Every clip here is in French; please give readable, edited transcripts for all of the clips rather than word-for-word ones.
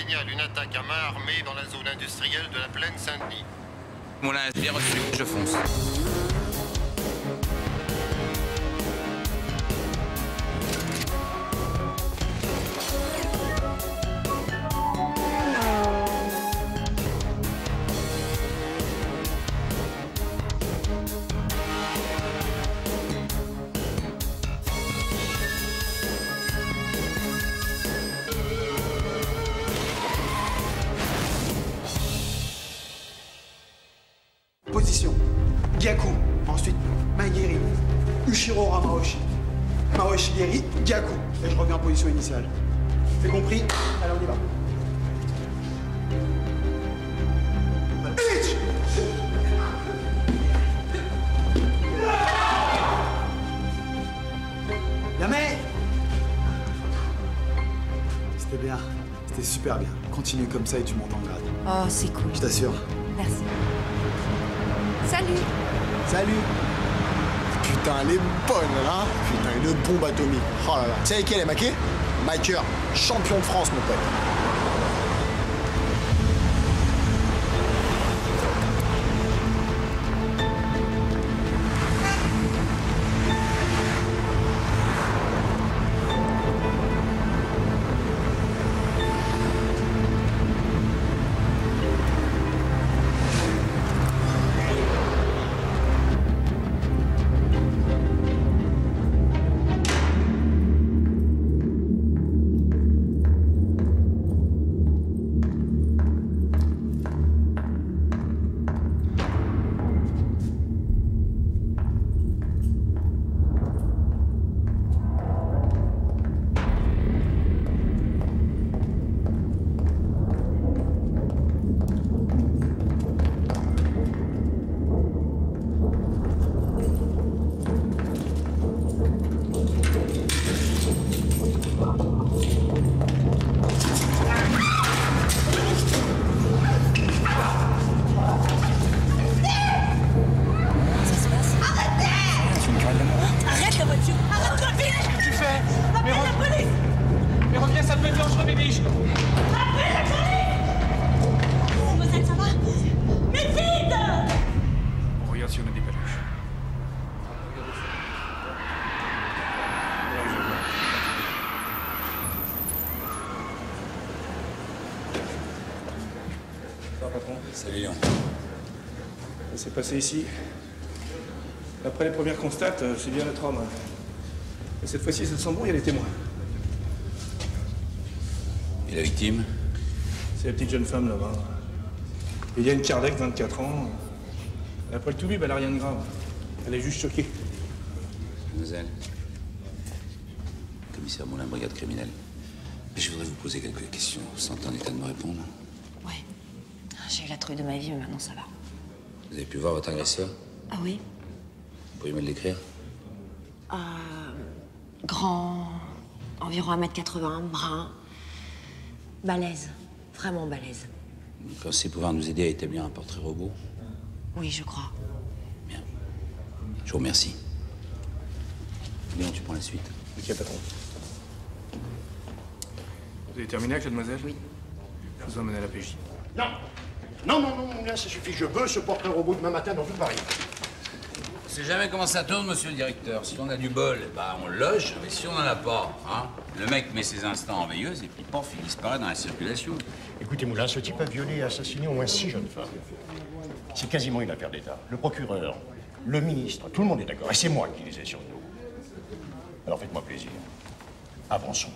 signale une attaque à main armée dans la zone industrielle de la plaine Saint-Denis. Moulin, bien reçu, je fonce. Position. Gyaku. Ensuite, Maigiri. Ushiro Maoshi. Maoshi Geri, Gyaku. Et je reviens en position initiale. C'est compris? Allez, on y va. Bitch! Yamé! C'était bien. C'était super bien. Continue comme ça et tu montes en grade. Oh, c'est cool. Je t'assure. Merci. Salut. Salut! Putain, elle est bonne, là. Putain, une bombe atomique. Oh là là. Tu sais avec qui elle est maquée? Maker, champion de France, mon pote. Salut Léon. Ça s'est passé ici. Après les premières constates, c'est bien le trauma. Et cette fois-ci, ça sent bon, il y a les témoins. Et la victime? C'est la petite jeune femme là-bas. Et il y a une Kardec, 24 ans. Après le tout bib, elle a rien de grave. Elle est juste choquée. Mademoiselle. Commissaire Moulin, brigade criminelle. Je voudrais vous poser quelques questions. Vous êtes en état de me répondre? Ouais. J'ai eu la trouille de ma vie, mais maintenant ça va. Vous avez pu voir votre agresseur? Ah oui? Vous pourriez me le décrire? Grand, environ 1m80, brun, balèze, vraiment balèze. Vous pensez pouvoir nous aider à établir un portrait robot? Oui, je crois. Bien. Je vous remercie. Léon, tu prends la suite. Ok, patron. Vous avez terminé avec la demoiselle? Oui. Je vous emmène à la PJ. Non! Non, non, non, Moulin, ça suffit. Je veux ce portrait robot demain matin dans tout Paris. On sait jamais comment ça tourne, monsieur le directeur. Si on a du bol, bah, on le loge, mais si on n'en a pas, hein, le mec met ses instants en veilleuse et puis pof, il disparaît dans la circulation. Écoutez, Moulin, ce type a violé et assassiné au moins 6 jeunes femmes. C'est quasiment une affaire d'État. Le procureur, le ministre, tout le monde est d'accord. Et c'est moi qui les ai sur le dos. Alors faites-moi plaisir. Avançons.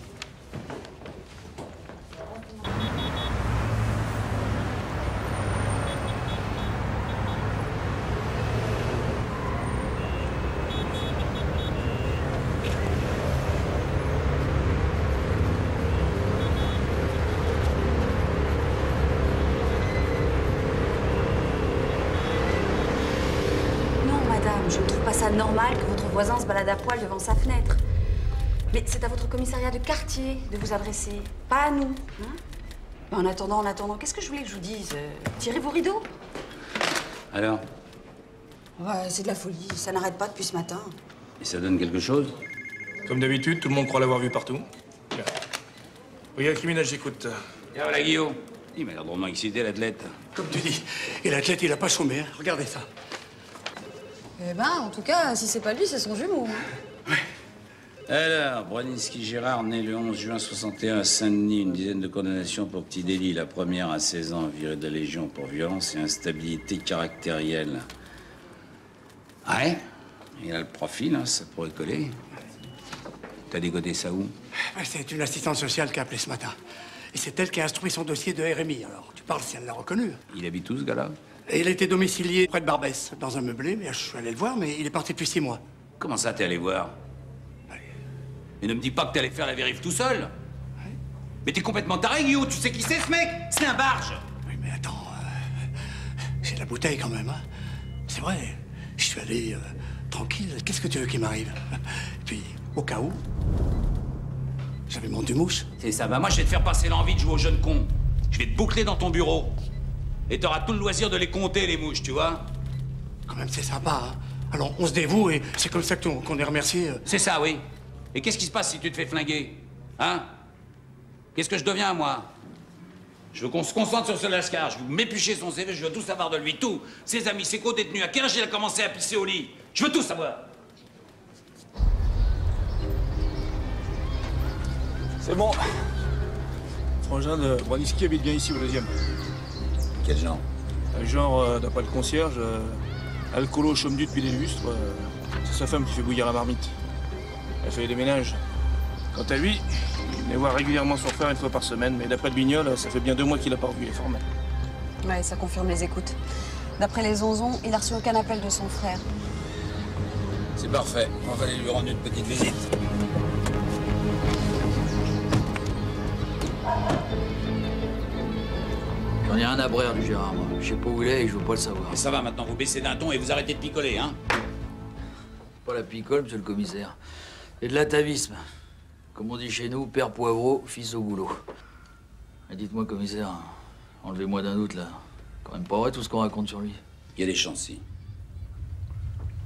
Je ne trouve pas ça normal que votre voisin se balade à poil devant sa fenêtre. Mais c'est à votre commissariat de quartier de vous adresser, pas à nous. Hein? Mais en attendant, qu'est-ce que je voulais que je vous dise? Tirez vos rideaux. Alors? Ouais, c'est de la folie. Ça n'arrête pas depuis ce matin. Et ça donne quelque chose? Comme d'habitude, tout le monde croit l'avoir vu partout. Bien. Brigade criminelle, j'écoute. Tiens, voilà, Guillaume. Il m'a l'air drôlement excité, l'athlète. Comme tu dis. Et l'athlète, il a pas chômé, hein. Regardez ça. Eh ben, en tout cas, si c'est pas lui, c'est son jumeau. Hein. Alors, Broniski Gérard, né le 11 juin 61 à Saint-Denis, une dizaine de condamnations pour petit délit. La première à 16 ans, viré de la Légion pour violence et instabilité caractérielle. Ouais, il a le profil, hein, ça pourrait coller. T'as dégodé ça où? C'est une assistante sociale qui a appelé ce matin. Et c'est elle qui a instruit son dossier de RMI. Alors, tu parles si elle l'a reconnu. Il habite où, ce gars-là? Et il a été domicilié près de Barbès, dans un meublé, mais je suis allé le voir, mais il est parti depuis 6 mois. Comment ça, t'es allé voir? Mais ne me dis pas que t'es allé faire la vérif tout seul. Ouais. Mais t'es complètement taré, Guillaume. Tu sais qui c'est, ce mec? C'est un barge. Oui, mais attends, c'est de la bouteille quand même, hein. C'est vrai, je suis allé tranquille. Qu'est-ce que tu veux qu'il m'arrive? Et puis, au cas où, j'avais mon dumouche. C'est ça, bah moi je vais te faire passer l'envie de jouer au jeune con. Je vais te boucler dans ton bureau. Et t'auras tout le loisir de les compter, les mouches, tu vois? Quand même, c'est sympa, hein. Alors, on se dévoue et c'est comme ça qu'on est remercié. C'est ça, oui. Et qu'est-ce qui se passe si tu te fais flinguer? Hein? Qu'est-ce que je deviens, moi? Je veux qu'on se concentre sur ce Lascar. Je veux m'éplucher son CV, je veux tout savoir de lui, tout. Ses amis, ses co-détenus, à quel âge il a commencé à pisser au lit. Je veux tout savoir. C'est bon. Frangin de Broniski habite bien ici, au 2e. Quel genre? Genre, d'après le concierge, alcoolo chôme-du depuis des lustres. C'est sa femme qui fait bouillir la marmite. Elle fait des ménages. Quant à lui, il venait voir régulièrement son frère 1 fois par semaine, mais d'après le Bignol, ça fait bien 2 mois qu'il a pas revu les formels. Ouais, ça confirme les écoutes. D'après les onzons, il a reçu aucun appel de son frère. C'est parfait. On va aller lui rendre une petite visite. J'en ai rien à brère du Gérard, moi. Je sais pas où il est et je veux pas le savoir. Et ça va maintenant, vous baissez d'un ton et vous arrêtez de picoler, hein? Pas la picole, monsieur le commissaire. Et de l'atavisme. Comme on dit chez nous, père poivreau, fils au goulot. Et dites-moi, commissaire, enlevez-moi d'un doute, là. Quand même pas vrai tout ce qu'on raconte sur lui. Il y a des chances, si.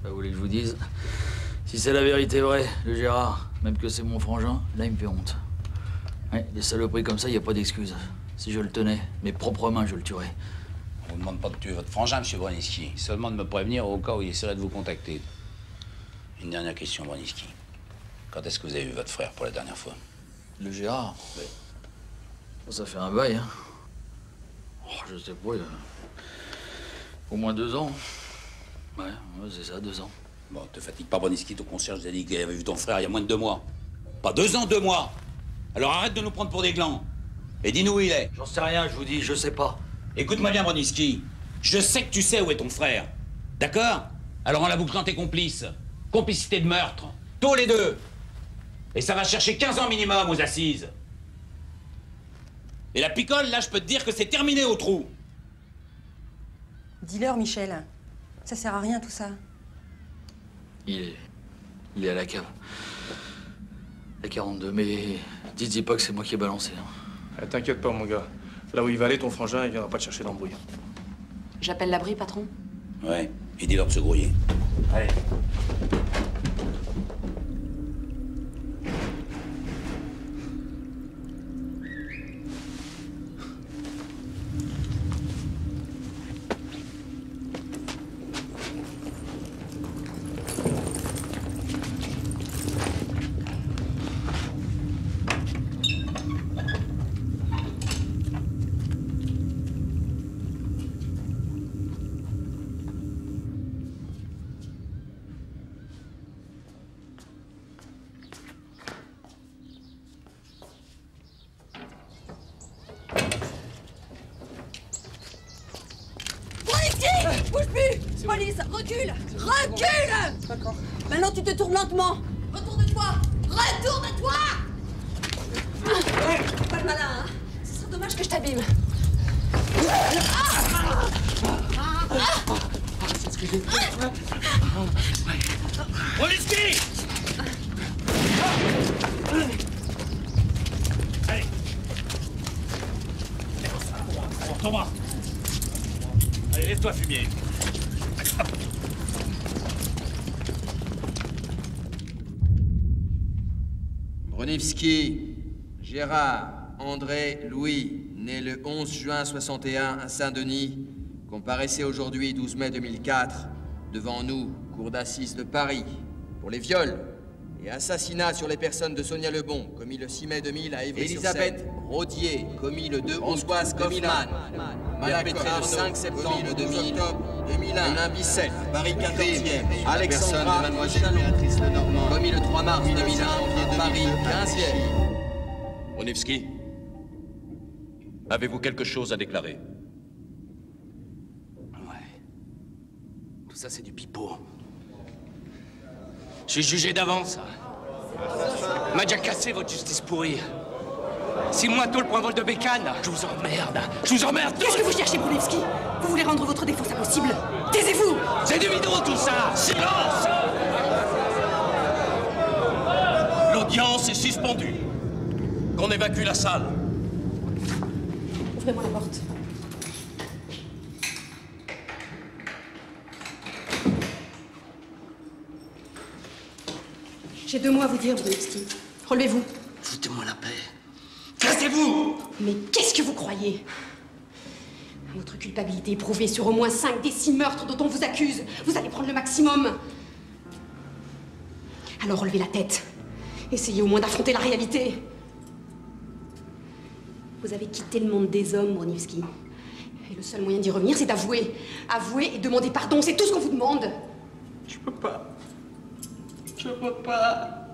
Bah, vous voulez que je vous dise? Si c'est la vérité vraie, le Gérard, même que c'est mon frangin, là, il me fait honte. Ouais, des saloperies comme ça, y a pas d'excuse. Si je le tenais, mes propres mains, je le tuerais. On vous demande pas de tuer votre frangin, monsieur Broniski. Seulement de me prévenir au cas où il essaierait de vous contacter. Une dernière question, Broniski. Quand est-ce que vous avez vu votre frère pour la dernière fois? Le Gérard? Oui. Ça fait un bail, hein. Oh, je sais pas, au moins 2 ans. Ouais, c'est ça, 2 ans. Bon, te fatigue pas, Broniski. Ton concierge vous a dit qu'il avait vu ton frère il y a moins de 2 mois. Pas 2 ans, 2 mois. Alors arrête de nous prendre pour des glands. Et dis-nous où il est. J'en sais rien, je vous dis, je sais pas. Écoute-moi bien, Broniski. Je sais que tu sais où est ton frère. D'accord? Alors on la boucle dans tes complices. Complicité de meurtre. Tous les 2. Et ça va chercher 15 ans minimum aux assises. Et la picole, là, je peux te dire que c'est terminé au trou. Dis-leur, Michel. Ça sert à rien, tout ça. Il est à la cave. La 42, mais dites-y pas que c'est moi qui ai balancé. Hein. T'inquiète pas, mon gars. Là où il va aller, ton frangin, il viendra pas te chercher d'embrouille. J'appelle l'abri, patron. Ouais, et dis-leur de se grouiller. Allez. Bouge plus! Police, recule! Recule! D'accord. Maintenant, tu te tournes lentement. Retourne-toi! Retourne-toi! Pas le malin, hein? Ce serait dommage que je t'abîme. C'est ce que j'ai fait. Broniski! Allez. Tomba. Allez, laisse-toi fumier. Broniski, Gérard, André, Louis, né le 11 juin 61 à Saint-Denis, comparaissait aujourd'hui, 12 mai 2004, devant nous, cour d'assises de Paris, pour les viols et assassinats sur les personnes de Sonia Lebon, commis le 6 mai 2000 à Évry-sur-Seine. Elisabeth Rodier, commis le 2 août 2001. Perpétré le 5 septembre 2000, 2001. Hénin Bissel, Paris 14e. Alexandra Chalon, commis le 3 mars 2001, Paris 15e. Brunivski, avez-vous quelque chose à déclarer? Ouais. Tout ça, c'est du pipeau. Je suis jugé d'avance. On m'a déjà cassé votre justice pourrie. 6 mois tôt, le point vol de bécane. Je vous emmerde. Je vous emmerde. Qu'est-ce que vous cherchez, Brunevski? Vous voulez rendre votre défense impossible? Taisez-vous! C'est du vidéo, tout ça. Silence! L'audience est suspendue. Qu'on évacue la salle. Ouvrez-moi la porte. J'ai 2 mots à vous dire, Brunevski. Relevez-vous. Foutez-moi la paix. Cassez-vous! Mais qu'est-ce que vous croyez? Votre culpabilité est prouvée sur au moins 5 des 6 meurtres dont on vous accuse. Vous allez prendre le maximum. Alors relevez la tête. Essayez au moins d'affronter la réalité. Vous avez quitté le monde des hommes, Brunivski. Et le seul moyen d'y revenir, c'est d'avouer. Avouer et demander pardon, c'est tout ce qu'on vous demande. Je peux pas. Je peux pas.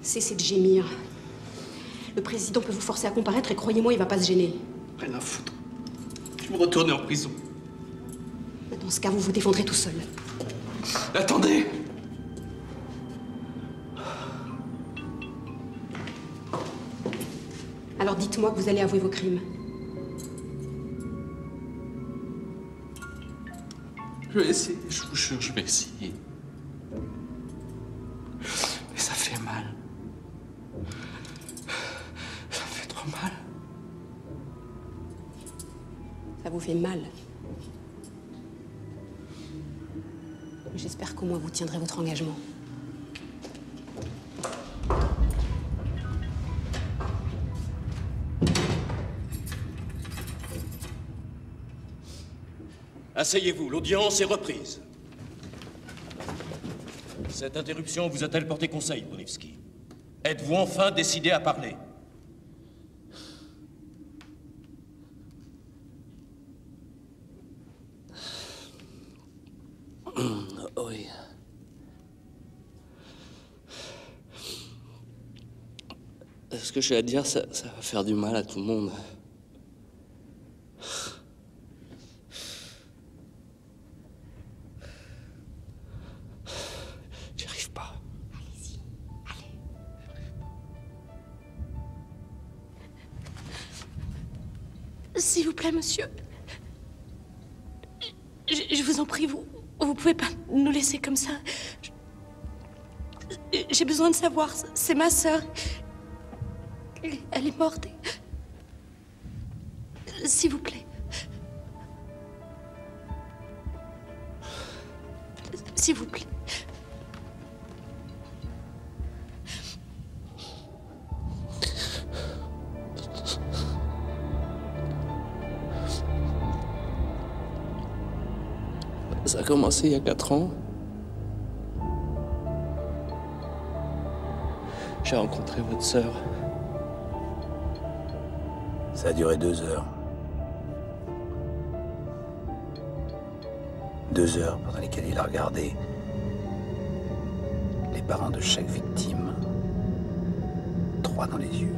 Cessez de gémir. Le président peut vous forcer à comparaître et croyez-moi, il va pas se gêner. Rien à foutre. Je vais me retourner en prison. Dans ce cas, vous vous défendrez tout seul. Attendez! Alors dites-moi que vous allez avouer vos crimes. Je vais essayer, je vous jure, je vais essayer. Mais ça fait mal. Ça me fait trop mal. Ça vous fait mal. J'espère qu'au moins vous tiendrez votre engagement. Asseyez-vous, l'audience est reprise. Cette interruption vous a-t-elle porté conseil, Brunivski? Êtes-vous enfin décidé à parler? Oui. Ce que j'ai à dire, ça va faire du mal à tout le monde. J'y arrive pas. Allez-y, allez. S'il vous plaît, monsieur. Je vous en prie, vous pouvez pas nous laisser comme ça. J'ai besoin de savoir. C'est ma sœur. Elle est morte. S'il vous plaît. S'il vous plaît. Ça a commencé il y a 4 ans. J'ai rencontré votre sœur. Ça a duré 2 heures. 2 heures pendant lesquelles il a regardé les parents de chaque victime, 3 dans les yeux.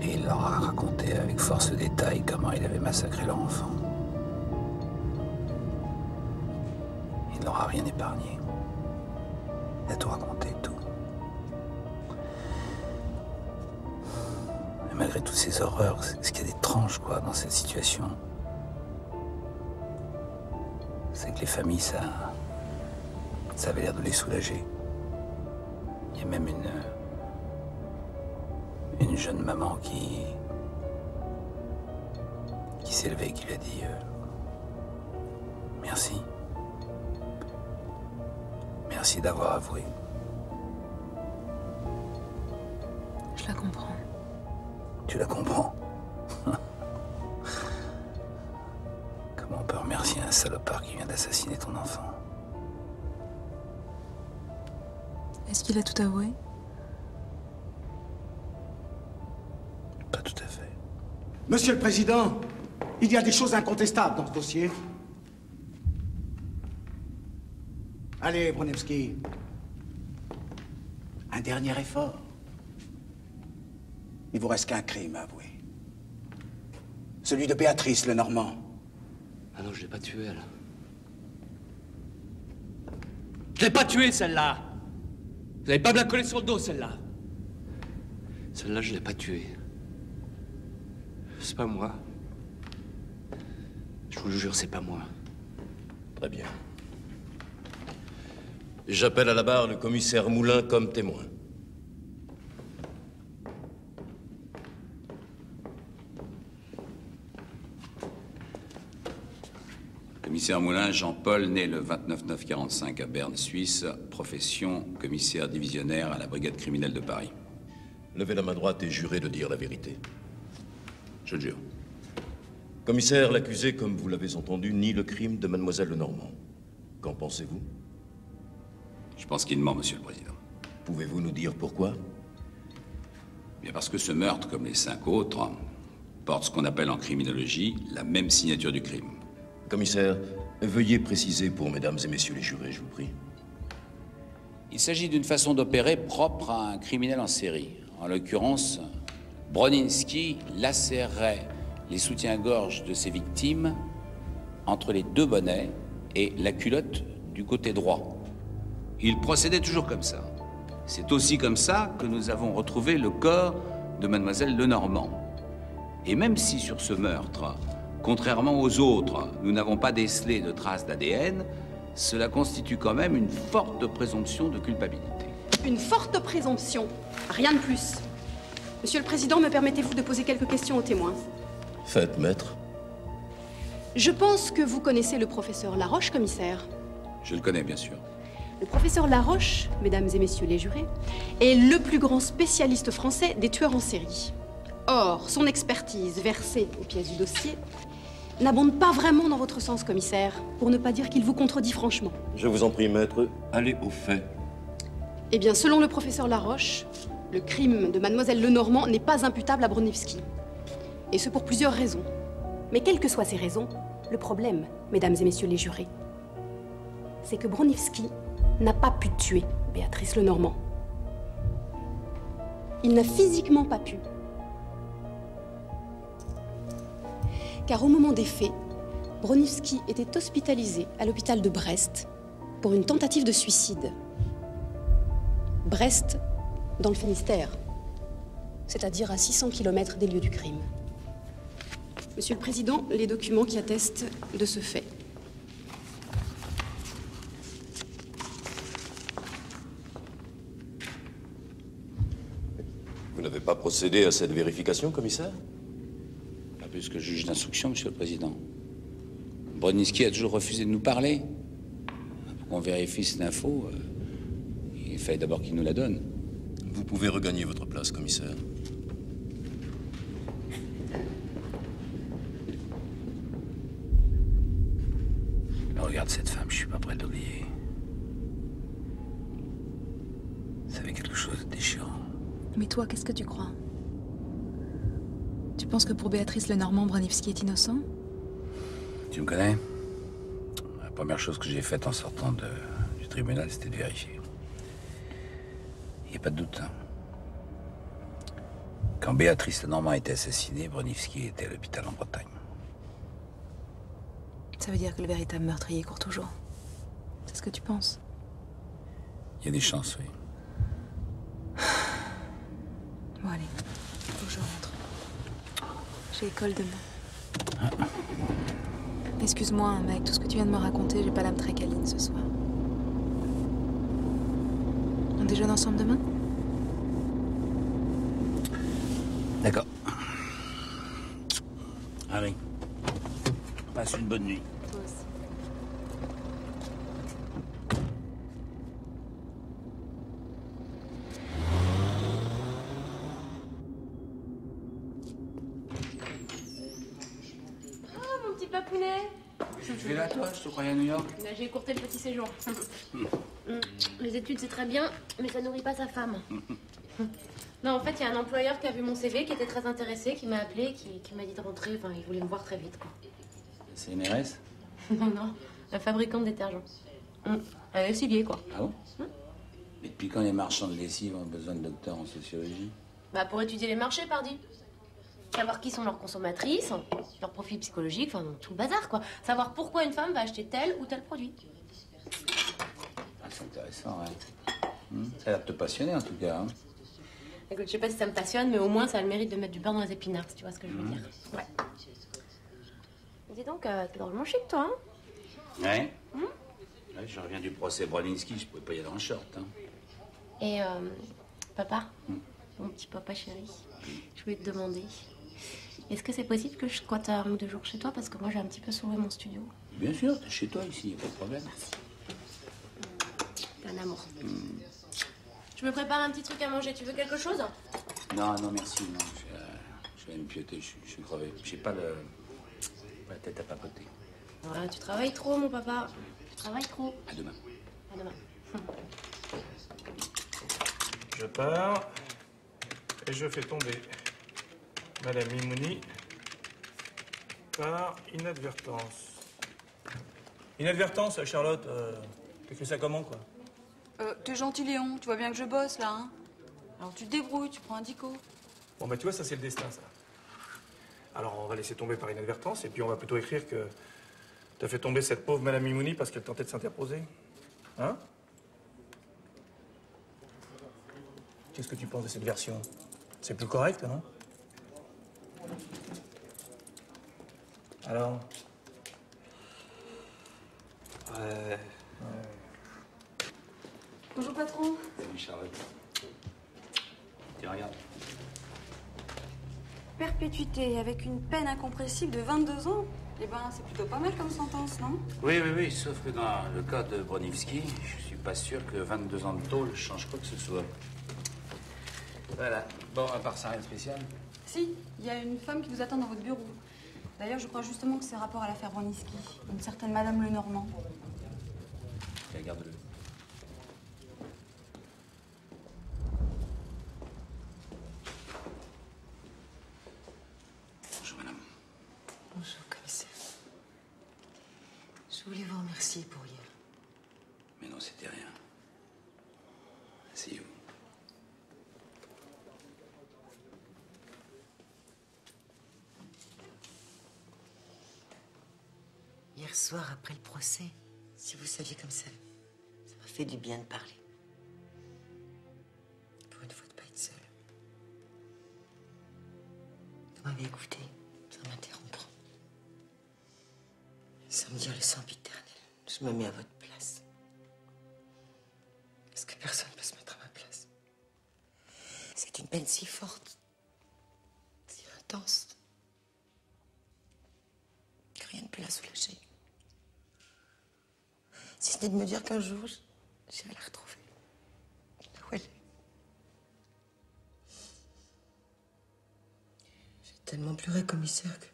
Et il leur a raconté avec force détail comment il avait massacré leur enfant. Il ne leur a rien épargné. Il a tout raconté, tout. Et malgré toutes ces horreurs, ce qu'il y a d'étrange, quoi, dans cette situation, c'est que les familles, ça avait l'air de les soulager. Il y a même une jeune maman qui s'est levée et qui lui a dit merci. Merci d'avoir avoué. Je la comprends. Tu la comprends? Comment on peut remercier un salopard qui vient d'assassiner ton enfant? Est-ce qu'il a tout avoué? Pas tout à fait. Monsieur le Président, il y a des choses incontestables dans ce dossier. Allez, Bronowski. Un dernier effort. Il vous reste qu'un crime à avouer. Celui de Béatrice Lenormand. Ah non, je l'ai pas tuée, elle. Je l'ai pas tuée, celle-là! Vous n'allez pas me la coller sur le dos, celle-là! Celle-là, je l'ai pas tuée. C'est pas moi. Je vous le jure, c'est pas moi. Très bien. J'appelle à la barre le commissaire Moulin comme témoin. Commissaire Moulin, Jean-Paul, né le 29-9-45 à Berne, Suisse, profession commissaire divisionnaire à la brigade criminelle de Paris. Levez la main droite et jurez de dire la vérité. Je le jure. Commissaire, l'accusé, comme vous l'avez entendu, nie le crime de mademoiselle Lenormand. Qu'en pensez-vous? Je pense qu'il ment, Monsieur le Président. Pouvez-vous nous dire pourquoi? Bien parce que ce meurtre, comme les 5 autres, porte ce qu'on appelle en criminologie la même signature du crime. Commissaire, veuillez préciser pour mesdames et messieurs les jurés, je vous prie. Il s'agit d'une façon d'opérer propre à un criminel en série. En l'occurrence, Broniński lacérerait les soutiens-gorge de ses victimes entre les 2 bonnets et la culotte du côté droit. Il procédait toujours comme ça. C'est aussi comme ça que nous avons retrouvé le corps de mademoiselle Lenormand. Et même si sur ce meurtre, contrairement aux autres, nous n'avons pas décelé de traces d'ADN, cela constitue quand même une forte présomption de culpabilité. Une forte présomption, rien de plus. Monsieur le Président, me permettez-vous de poser quelques questions aux témoins? Faites, maître. Je pense que vous connaissez le professeur Laroche, commissaire. Je le connais, bien sûr. Le professeur Laroche, mesdames et messieurs les jurés, est le plus grand spécialiste français des tueurs en série. Or, son expertise versée aux pièces du dossier n'abonde pas vraiment dans votre sens, commissaire, pour ne pas dire qu'il vous contredit franchement. Je vous en prie, maître, allez au fait. Eh bien, selon le professeur Laroche, le crime de mademoiselle Lenormand n'est pas imputable à Broniński. Et ce pour plusieurs raisons. Mais quelles que soient ces raisons, le problème, mesdames et messieurs les jurés, c'est que Broniński n'a pas pu tuer Béatrice Lenormand. Il n'a physiquement pas pu. Car au moment des faits, Broniński était hospitalisé à l'hôpital de Brest pour une tentative de suicide. Brest, dans le Finistère, c'est-à-dire à 600 km des lieux du crime. Monsieur le Président, les documents qui attestent de ce fait. Vous n'avez pas procédé à cette vérification, commissaire? Pas plus que le juge d'instruction, Monsieur le Président. Broniński a toujours refusé de nous parler. Pour qu'on vérifie cette info, il fallait d'abord qu'il nous la donne. Vous pouvez regagner votre place, commissaire. Regarde cette femme, je suis pas prêt d'oublier. Ça avait quelque chose de déchirant. Mais toi, qu'est-ce que tu crois? Tu penses que pour Béatrice Lenormand, Broniński est innocent? Tu me connais? La première chose que j'ai faite en sortant du tribunal, c'était de vérifier. Il n'y a pas de doute. Hein. Quand Béatrice Lenormand a été assassinée, Broniński était à l'hôpital en Bretagne. Ça veut dire que le véritable meurtrier court toujours. C'est ce que tu penses? Il y a des chances, oui. Bon, allez. Faut que je rentre. J'ai école demain. Excuse-moi, mais avec tout ce que tu viens de me raconter, j'ai pas l'âme très câline ce soir. On déjeune ensemble demain? D'accord. Allez. Passe une bonne nuit. Toi aussi. papounet. Je vais là, toi, je te croyais à New York. J'ai écourté le petit séjour. Les études, c'est très bien, mais ça nourrit pas sa femme. Non, en fait, il y a un employeur qui a vu mon CV, qui était très intéressé, qui m'a appelé, qui m'a dit de rentrer. Enfin, il voulait me voir très vite, quoi. C'est une RS? Non, non, un fabricant de détergent. Un lessivier, quoi. Ah bon? Mais depuis quand les marchands de lessive ont besoin de docteurs en sociologie? Bah, pour étudier les marchés, pardi. Savoir qui sont leurs consommatrices, leur profil psychologique, enfin, tout le bazar, quoi. Savoir pourquoi une femme va acheter tel ou tel produit. Ah, c'est intéressant, ouais. Ça a l'air de te passionner, en tout cas. Hein. Écoute, je sais pas si ça me passionne, mais au moins, ça a le mérite de mettre du beurre dans les épinards, si tu vois ce que je veux dire. Ouais. Dis donc, t'es drôlement chic, toi, hein? Ouais. Ouais, je reviens du procès Broniewski, je pouvais pas y aller en short. Hein. Et, papa, mon petit papa chéri, je voulais te demander, est-ce que c'est possible que je squatte 1 ou 2 jours chez toi? Parce que moi, j'ai un petit peu sauvé mon studio. Bien sûr, t'es chez toi ici, pas de problème. Merci. T'es un amour. Je me prépare un petit truc à manger. Tu veux quelque chose? Non, non, merci, non. Je vais me pioter, je suis crevé. J'ai pas la tête à papoter. Ouais, tu travailles trop, mon papa. Tu travailles trop. À demain. À demain. Je pars et je fais tomber Madame Mimouni par inadvertance. Inadvertance, Charlotte, t'écris ça comment, quoi? T'es gentil, Léon. Tu vois bien que je bosse, là, hein? Alors tu te débrouilles, tu prends un dico. Bon, bah tu vois, ça c'est le destin, ça. Alors on va laisser tomber par inadvertance et puis on va plutôt écrire que t'as fait tomber cette pauvre Madame Mimouni parce qu'elle tentait de s'interposer. Hein? Qu'est-ce que tu penses de cette version? C'est plus correct, non? Alors? Ouais. Bonjour, patron. Salut, Charlotte. Tiens, regarde. Perpétuité avec une peine incompressible de 22 ans. Eh ben, c'est plutôt pas mal comme sentence, non? Oui, sauf que dans le cas de Broniewski, je suis pas sûr que 22 ans de tôle change quoi que ce soit. Voilà. Bon, à part ça, rien de spécial? Si, il y a une femme qui vous attend dans votre bureau. D'ailleurs, je crois justement que c'est rapport à l'affaire Broniewski. Une certaine Madame Lenormand. Regarde-le. Bonjour, madame. Bonjour, commissaire. Je voulais vous remercier pour hier. Mais non, c'était rien. Asseyez-vous. Hier soir, après le procès, si vous saviez comme ça m'a fait du bien de parler. Pour une fois, de pas être seule. Vous m'avez écouté, sans m'interrompre. Sans me dire le sempiternel. Je me mets à votre place. Est-ce que personne ne peut se mettre à ma place? C'est une peine si forte, si intense, que rien ne peut la soulager. Si ce n'est de me dire qu'un jour, j'irai la retrouver. Là où elle est. J'ai tellement pleuré, commissaire, que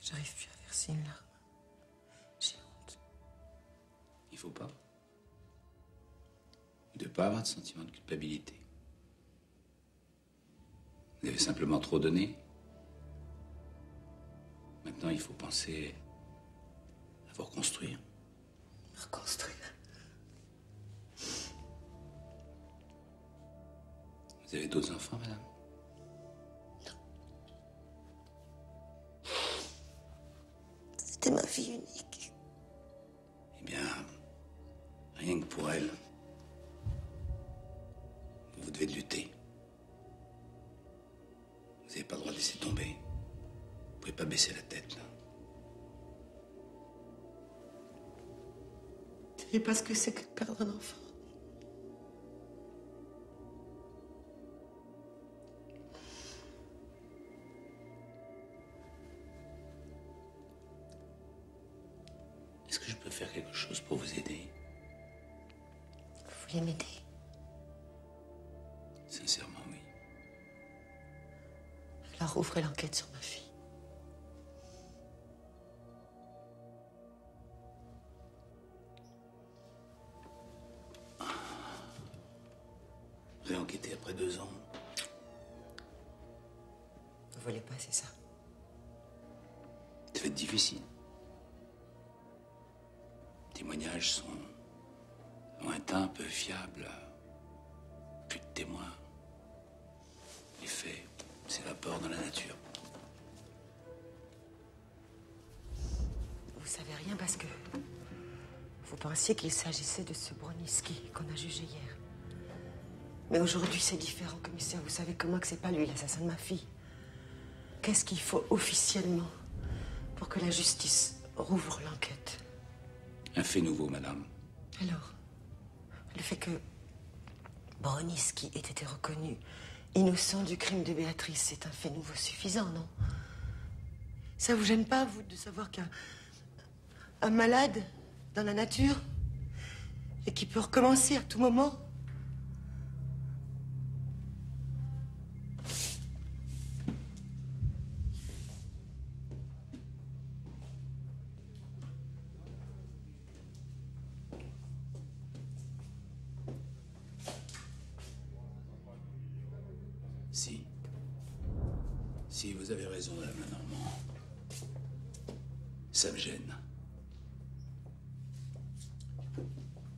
j'arrive plus à verser une larme. J'ai honte. Il faut pas. Vous ne devez pas avoir de sentiment de culpabilité. Vous avez simplement trop donné. Maintenant, il faut penser à vous reconstruire. Reconstruire. Vous avez d'autres enfants, madame? C'était ma fille unique. Eh bien, rien que pour elle, vous devez lutter. Vous n'avez pas le droit de laisser tomber. Vous pouvez pas baisser la tête, là. Vous savez pas ce que c'est que de perdre un enfant. Est-ce que je peux faire quelque chose pour vous aider? Vous voulez m'aider? Sincèrement, oui. Alors ouvrez l'enquête sur ma fille. Vous avez enquêté après 2 ans. Vous voulez pas, c'est ça? Ça va être difficile. Les témoignages sont lointains, peu fiables. Plus de témoins. Les faits s'évaporent dans la nature. Vous savez rien parce que vous pensiez qu'il s'agissait de ce Broniski qu'on a jugé hier. Mais aujourd'hui, c'est différent, commissaire. Vous savez comment que c'est pas lui l'assassin de ma fille. Qu'est-ce qu'il faut officiellement pour que la justice rouvre l'enquête? Un fait nouveau, madame. Alors, le fait que Broniski ait été reconnu innocent du crime de Béatrice, c'est un fait nouveau suffisant, non? Ça vous gêne pas, vous, de savoir qu'un malade dans la nature et qui peut recommencer à tout moment? Si, vous avez raison, madame Lenormand. Ça me gêne.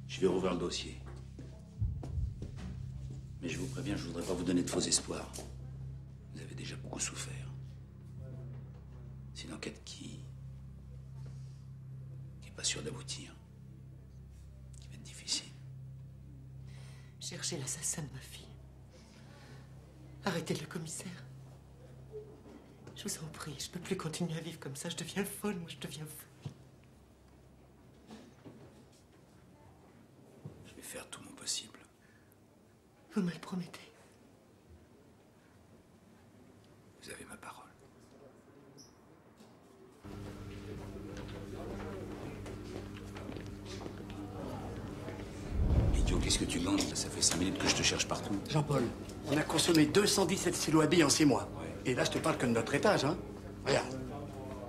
Je vais rouvrir le dossier. Mais je vous préviens, je voudrais pas vous donner de faux espoirs. Vous avez déjà beaucoup souffert. C'est une enquête qui est pas sûre d'aboutir. Qui va être difficile. Cherchez l'assassin de ma fille. Arrêtez le commissaire. Je vous en prie, je peux plus continuer à vivre comme ça. Je deviens folle, moi, je deviens folle. Je vais faire tout mon possible. Vous me le promettez? Vous avez ma parole. Idiot, qu'est-ce que tu demandes? Ça fait 5 minutes que je te cherche partout. Jean-Paul, on a consommé 217 silo-habits en 6 mois. Et là, je te parle que de notre étage, hein. Regarde.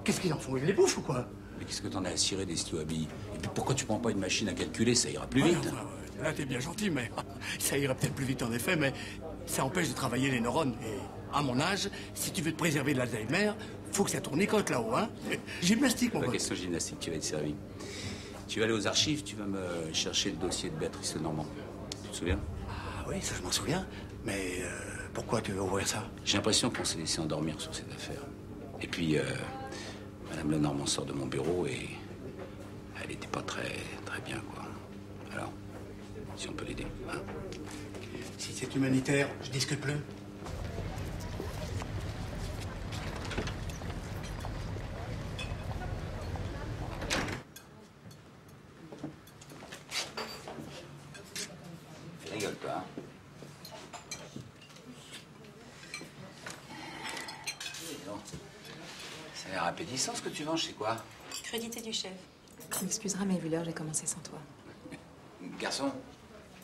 Qu'est-ce qu'ils en font? Ils les bouffent ou quoi? Mais qu'est-ce que t'en as à cirer des stylo-habits? Et puis pourquoi tu prends pas une machine à calculer? Ça ira plus vite. Ouais, là, t'es bien gentil, mais ça ira peut-être plus vite en effet, mais ça empêche de travailler les neurones. Et à mon âge, si tu veux te préserver de l'Alzheimer, faut que ça tourne écoute là-haut, hein. Gymnastique, mon pote. pote. Question gymnastique, tu vas être servi. Tu vas aller aux archives, tu vas me chercher le dossier de Béatrice Lenormand. Tu te souviens? Ah oui, ça je m'en souviens. Mais pourquoi tu veux ouvrir ça? J'ai l'impression qu'on s'est laissé endormir sur cette affaire. Et puis, Madame Lenormand sort de mon bureau et elle n'était pas très bien, quoi. Alors, si on peut l'aider, hein? Si c'est humanitaire, je discute plus. Rigole pas, hein? Ça a l'air appétissant ce que tu manges, c'est quoi? Crudité du chef. Tu m'excuseras, mais vu l'heure, j'ai commencé sans toi. Garçon,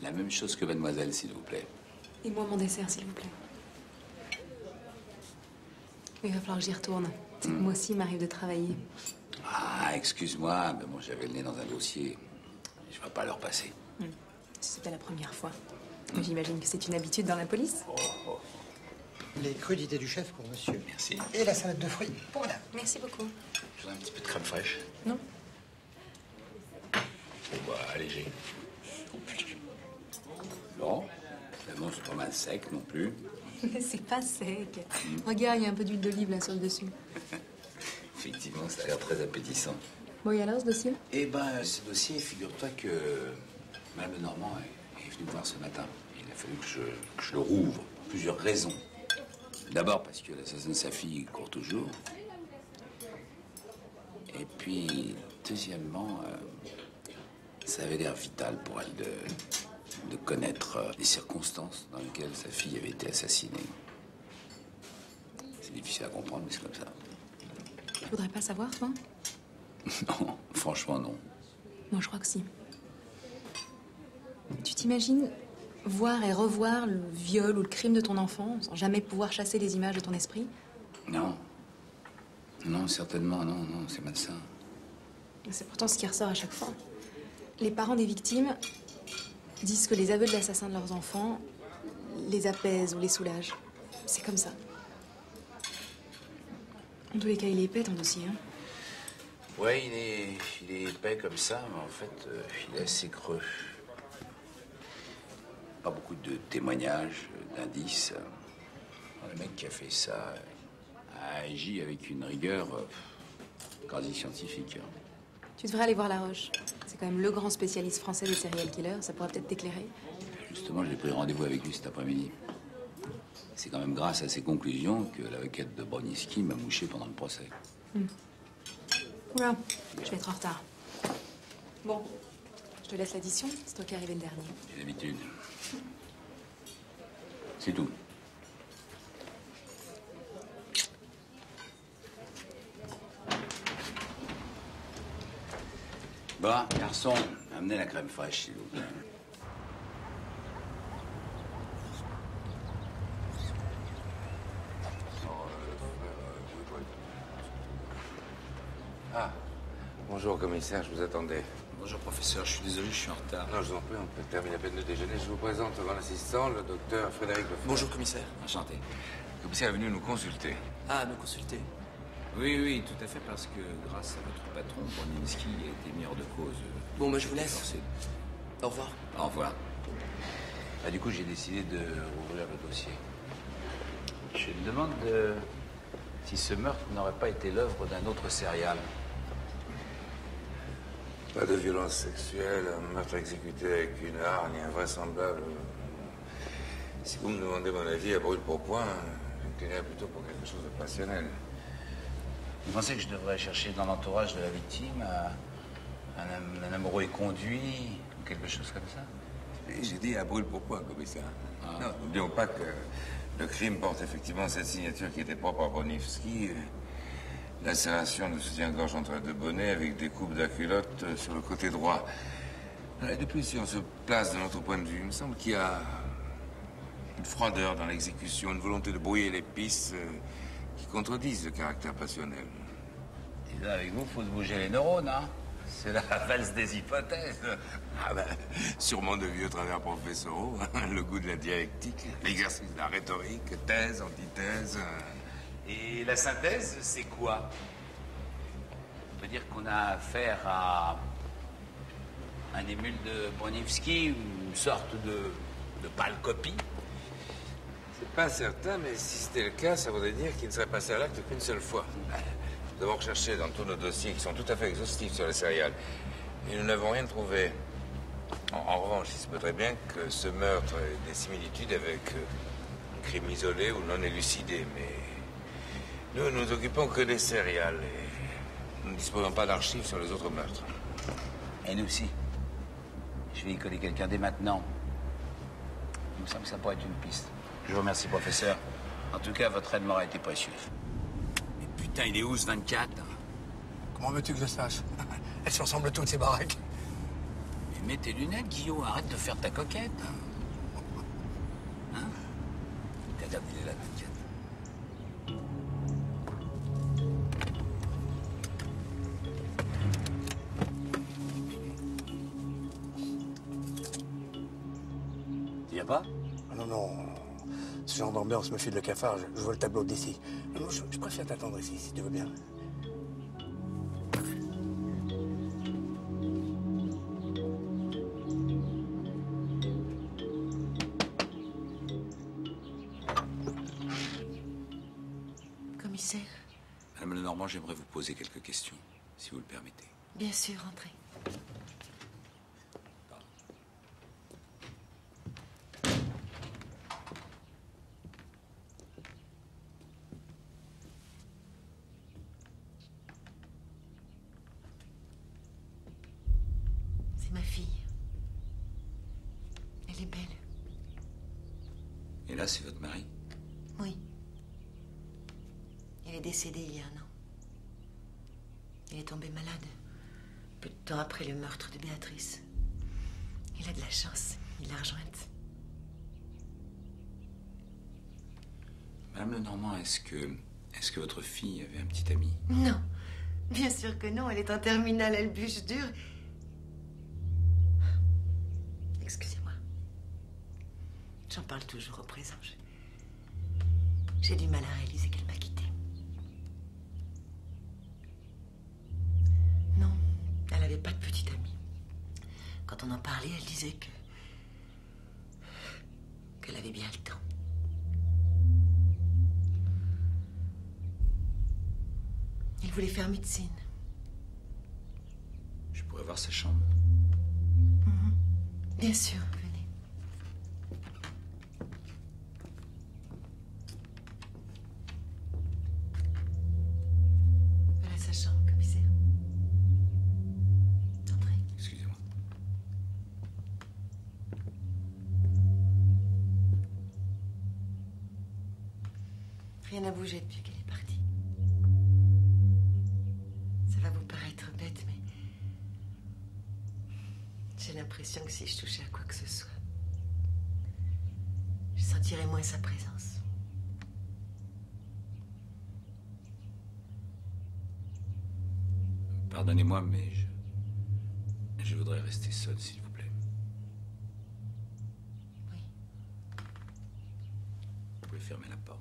la même chose que mademoiselle, s'il vous plaît. Et moi, mon dessert, s'il vous plaît. Il va falloir que j'y retourne. C'est que moi aussi, il m'arrive de travailler. Ah, excuse-moi, mais bon, j'avais le nez dans un dossier. Je vais pas le repasser. C'était la première fois. J'imagine que c'est une habitude dans la police. Les crudités du chef pour monsieur. Merci. Et la salade de fruits pour madame. Merci beaucoup. Je voudrais un petit peu de crème fraîche. Non. Bon, bah, léger. Bon, finalement, c'est pas mal sec non plus. Mais c'est pas sec. Regarde, il y a un peu d'huile d'olive là sur le dessus. Effectivement, ça a l'air très appétissant. Bon, et alors, ce dossier? Eh ben, ce dossier, figure-toi que Mme Lenormand est venue me voir ce matin. Il a fallu que je le rouvre. Plusieurs raisons. D'abord parce que l'assassin de sa fille court toujours. Et puis, deuxièmement, ça avait l'air vital pour elle de connaître les circonstances dans lesquelles sa fille avait été assassinée. C'est difficile à comprendre, mais c'est comme ça. Tu voudrais pas savoir, toi? Non, franchement, non. Moi, je crois que si. Tu t'imagines voir et revoir le viol ou le crime de ton enfant sans jamais pouvoir chasser les images de ton esprit? Non. Non, certainement, non, c'est malsain. C'est pourtant ce qui ressort à chaque fois. Les parents des victimes disent que les aveux de l'assassin de leurs enfants les apaise ou les soulage. C'est comme ça. En tous les cas, il est épais, ton dossier, hein? Ouais, il est épais comme ça, mais en fait, il est assez creux. Pas beaucoup de témoignages, d'indices. Le mec qui a fait ça a agi avec une rigueur quasi scientifique. Tu devrais aller voir Laroche. C'est quand même le grand spécialiste français des serial killers. Ça pourrait peut-être t'éclairer. Justement, j'ai pris rendez-vous avec lui cet après-midi. C'est quand même grâce à ses conclusions que l'avocate de Broniski m'a mouché pendant le procès. Oula, je vais être en retard. Bon, je te laisse l'addition. C'est toi qui es arrivé le dernier. J'ai l'habitude. C'est tout. Bon, garçon, amenez la crème fraîche, s'il vous plaît. Ah, bonjour commissaire, je vous attendais. Bonjour professeur, je suis désolé, je suis en retard. Non, je vous en prie, on peut terminer à peine de déjeuner. Je vous présente mon assistant, le docteur Frédéric Lefebvre. Bonjour commissaire. Enchanté. Le commissaire est venu nous consulter. Ah, nous consulter. Oui, tout à fait, parce que grâce à votre patron, Broniski a été mis hors de cause. Bon, je vous laisse. Au revoir. Au revoir. Bah, du coup, j'ai décidé de rouvrir le dossier. Je me demande si ce meurtre n'aurait pas été l'œuvre d'un autre serial. Pas de violence sexuelle, un meurtre exécuté avec une hargne invraisemblable. Si vous me demandez mon avis à brûle pour point, je me tenais plutôt pour quelque chose de passionnel. Vous pensez que je devrais chercher dans l'entourage de la victime un amoureux éconduit ou quelque chose comme ça? J'ai dit à brûle pour point, commissaire. Non, n'oublions pas que le crime porte effectivement cette signature qui était propre à Broniski. Lacération de soutien-gorge entre les deux bonnets avec des coupes de la culotte sur le côté droit. Et de plus, si on se place de notre point de vue, il me semble qu'il y a une froideur dans l'exécution, une volonté de brouiller les pistes qui contredisent le caractère passionnel. Et là, avec vous, il faut se bouger les neurones, hein? C'est la valse des hypothèses. Ah ben, sûrement de vieux travers professoraux, le goût de la dialectique, l'exercice de la rhétorique, thèse, antithèse. Et la synthèse, c'est quoi? On peut dire qu'on a affaire à un émule de Broniski, une sorte de pâle copie. C'est pas certain, mais si c'était le cas, ça voudrait dire qu'il ne serait passé à l'acte qu'une seule fois. Nous avons recherché dans tous nos dossiers qui sont tout à fait exhaustifs sur les céréales. Et nous n'avons rien trouvé. En revanche, il se peut très bien que ce meurtre ait des similitudes avec un crime isolé ou non élucidé, mais nous nous occupons que des céréales et nous ne disposons pas d'archives sur les autres meurtres. Et nous aussi. Je vais y coller quelqu'un dès maintenant. Il me semble que ça pourrait être une piste. Je vous remercie, professeur. En tout cas, votre aide m'aura été précieuse. Mais putain, il est où ce 24? Comment veux-tu que je sache? Elles se ressemblent toutes, ces baraques. Mais mets tes lunettes, Guillaume. Arrête de faire ta coquette. Hein? Regarde, il est là, 24. T'y a pas? Non. Ce genre d'ambiance me file le cafard. Je vois le tableau d'ici. Non, je préfère t'attendre ici, si tu veux bien. Commissaire? Madame Lenormand, j'aimerais vous poser quelques questions, si vous le permettez. Bien sûr, entrez. C'est ma fille. Elle est belle. Et là, c'est votre mari? Oui. Il est décédé il y a un an. Il est tombé malade. Peu de temps après le meurtre de Béatrice. Il a de la chance. Il l'a rejointe. Madame Lenormand, est-ce que votre fille avait un petit ami? Non. Bien sûr que non. Elle est en terminale, elle bûche dur. Excusez-moi. J'en parle toujours au présent. J'ai du mal à réaliser qu'elle m'a quittée. Non, elle n'avait pas de petite amie. Quand on en parlait, elle disait qu'elle avait bien le temps. Il voulait faire médecine. Je pourrais voir sa chambre. Bien sûr, venez. Voilà sa chambre, commissaire. Entrez. Excusez-moi. Rien n'a bougé depuis qu'elle est partie. Ça va vous paraître bête, mais j'ai l'impression que si je touchais à quoi que ce soit, je sentirais moins sa présence. Pardonnez-moi, mais je voudrais rester seul, s'il vous plaît. Oui. Vous pouvez fermer la porte.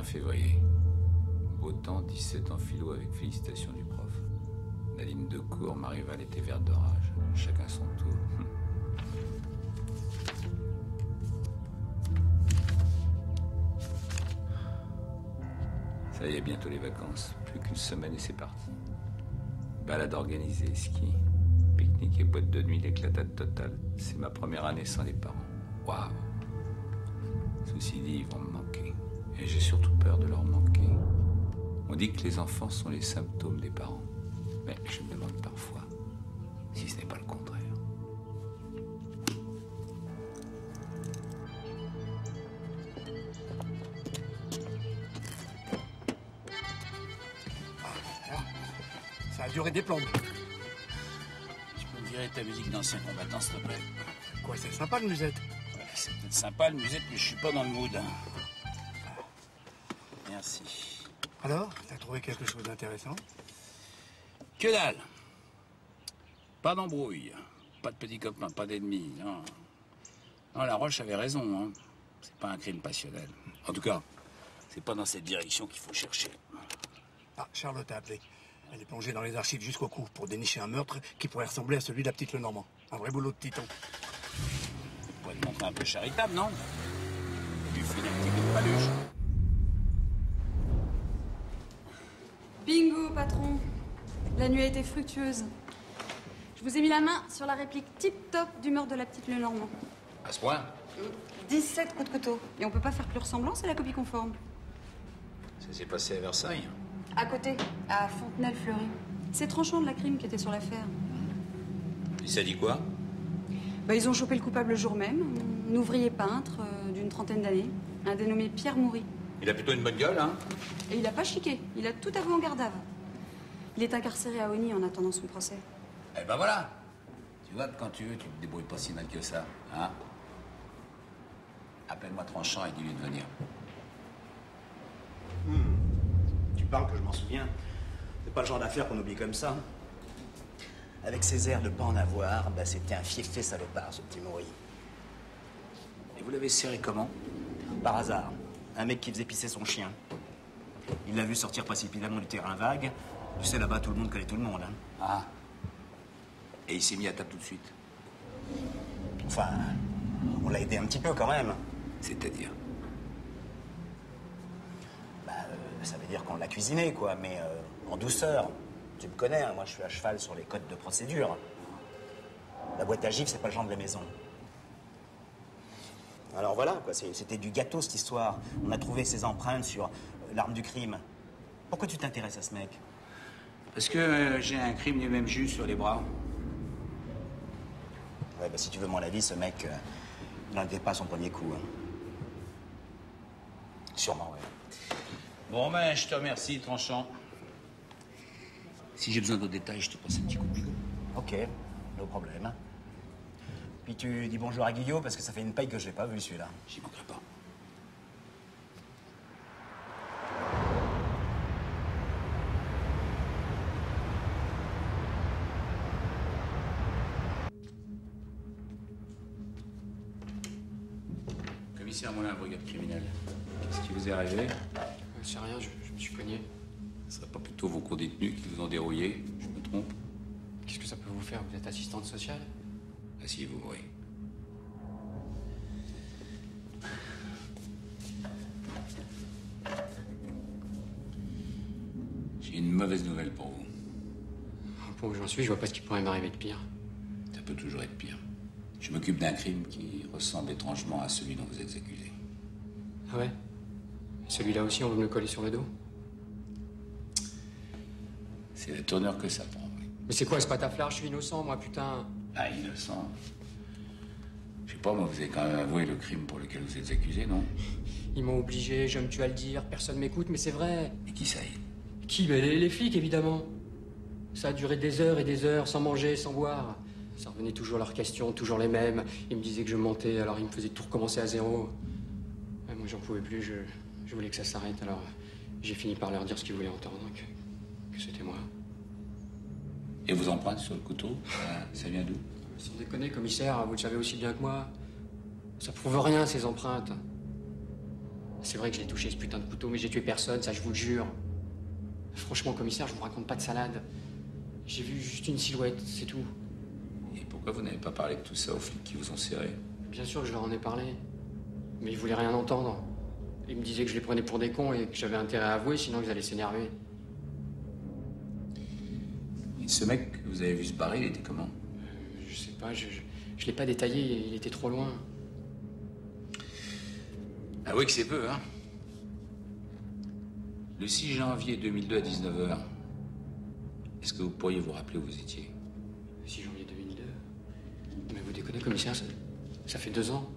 Février. Beau temps, 17 en philo avec félicitations du prof. Nadine Decour, Marival était verte de rage. Chacun son tour. Ça y est, bientôt les vacances. Plus qu'une semaine et c'est parti. Balade organisée, ski, pique-nique et boîte de nuit, l'éclatade totale. C'est ma première année sans les parents. Waouh! Ceci dit, ils vont me manquer. Et j'ai surtout peur de leur manquer. On dit que les enfants sont les symptômes des parents. Mais je me demande parfois si ce n'est pas le contraire. Ça a duré des plombes. Tu peux me virer ta musique d'ancien combattant, s'il te plaît? Quoi, c'est sympa le musette? Ouais, c'est peut-être sympa le musette, mais je suis pas dans le mood. Merci. Alors, t'as trouvé quelque chose d'intéressant? Que dalle! Pas d'embrouille, pas de petits copains, pas d'ennemis, non. Non, La Roche avait raison, hein. C'est pas un crime passionnel. En tout cas, c'est pas dans cette direction qu'il faut chercher. Ah, Charlotte a appelé. Elle est plongée dans les archives jusqu'au cou pour dénicher un meurtre qui pourrait ressembler à celui de la petite Lenormand. Un vrai boulot de titan. Vous pourrez te montrer un peu charitable, non? Du fil un petit peu de paluche. Bingo, patron. La nuit a été fructueuse. Je vous ai mis la main sur la réplique tip-top du meurtre de la petite Lenormand. À ce point? 17 coups de couteau. Et on peut pas faire plus ressemblant, c'est la copie conforme. Ça s'est passé à Versailles. À côté, à Fontenelle-Fleury. C'est Tranchant de la crime qui était sur l'affaire. Et ça dit quoi? Ils ont chopé le coupable le jour même. Un ouvrier peintre d'une trentaine d'années. Un dénommé Pierre Moury. Il a plutôt une bonne gueule, hein? Et il a pas chiqué. Il a tout avoué en garde à vue. Il est incarcéré à Osny en attendant son procès. Eh ben voilà. Tu vois que quand tu veux, tu te débrouilles pas si mal que ça, hein? Appelle-moi Tranchant et dis-lui de venir. Tu parles que je m'en souviens. C'est pas le genre d'affaire qu'on oublie comme ça. Avec ses airs de pas en avoir, c'était un fiefé salopard, ce petit Moury. Et vous l'avez serré comment? Par hasard. Un mec qui faisait pisser son chien. Il l'a vu sortir précipitamment du terrain vague. Tu sais, là-bas, tout le monde connaît tout le monde. Hein. Ah. Et il s'est mis à table tout de suite? Enfin, on l'a aidé un petit peu quand même. C'est-à-dire? Ça veut dire qu'on l'a cuisiné, quoi, mais en douceur. Tu me connais, hein, moi je suis à cheval sur les codes de procédure. La boîte à gifles, c'est pas le genre de la maison. Alors voilà, quoi, c'était du gâteau, cette histoire. On a trouvé ses empreintes sur l'arme du crime. Pourquoi tu t'intéresses à ce mec? Parce que j'ai un crime du même jus sur les bras. Ouais, bah si tu veux mon avis, ce mec, il n'en était pas à son premier coup. Hein. Sûrement, ouais. Bon, ben, je te remercie, Tranchant. Si j'ai besoin de détails, je te passe un petit coup de bigot. Ok, no problème. Puis tu dis bonjour à Guillaume, parce que ça fait une paille que je l'ai pas vu, celui-là. J'y manquerai pas. Commissaire Moulin, brigade criminelle. Qu'est-ce qui vous est arrivé? C'est rien, je me suis cogné. Ce serait pas plutôt vos co-détenus qui vous ont dérouillé? Je me trompe? Qu'est-ce que ça peut vous faire? Vous êtes assistante sociale? Asseyez-vous, oui. J'ai une mauvaise nouvelle pour vous. Pour où j'en suis, je vois pas ce qui pourrait m'arriver de pire. Ça peut toujours être pire. Je m'occupe d'un crime qui ressemble étrangement à celui dont vous êtes accusé. Ah ouais? Celui-là aussi, on veut me le coller sur le dos? C'est la tournure que ça prend, oui. Mais c'est quoi ce pataflard? Je suis innocent, moi, putain. Ah, innocent? Je sais pas, moi, vous avez quand même avoué le crime pour lequel vous êtes accusé, non? Ils m'ont obligé, je me tue à le dire, personne m'écoute, mais c'est vrai. Et qui ça est? Qui? Ben, les flics, évidemment. Ça a duré des heures et des heures, sans manger, sans boire. Ça revenait toujours leurs questions, toujours les mêmes. Ils me disaient que je mentais, alors ils me faisaient tout recommencer à zéro. Ouais, moi, j'en pouvais plus, je voulais que ça s'arrête, alors j'ai fini par leur dire ce qu'ils voulaient entendre, que c'était moi. Et vos empreintes sur le couteau, ça vient d'où? Sans déconner, commissaire, vous le savez aussi bien que moi. Ça prouve rien, ces empreintes. C'est vrai que j'ai touché ce putain de couteau, mais j'ai tué personne, ça je vous le jure. Franchement, commissaire, je vous raconte pas de salade. J'ai vu juste une silhouette, c'est tout. Et pourquoi vous n'avez pas parlé de tout ça aux flics qui vous ont serré? Bien sûr que je leur en ai parlé. Mais ils voulaient rien entendre. Ils me disaient que je les prenais pour des cons et que j'avais intérêt à avouer, sinon ils allaient s'énerver. Et ce mec que vous avez vu se barrer, il était comment? Je sais pas, je l'ai pas détaillé, il était trop loin. Avouez que c'est peu, hein? Le 6 janvier 2002 à 19h, est-ce que vous pourriez vous rappeler où vous étiez? 6 janvier 2002? Mais vous déconnez, commissaire, ça fait 2 ans.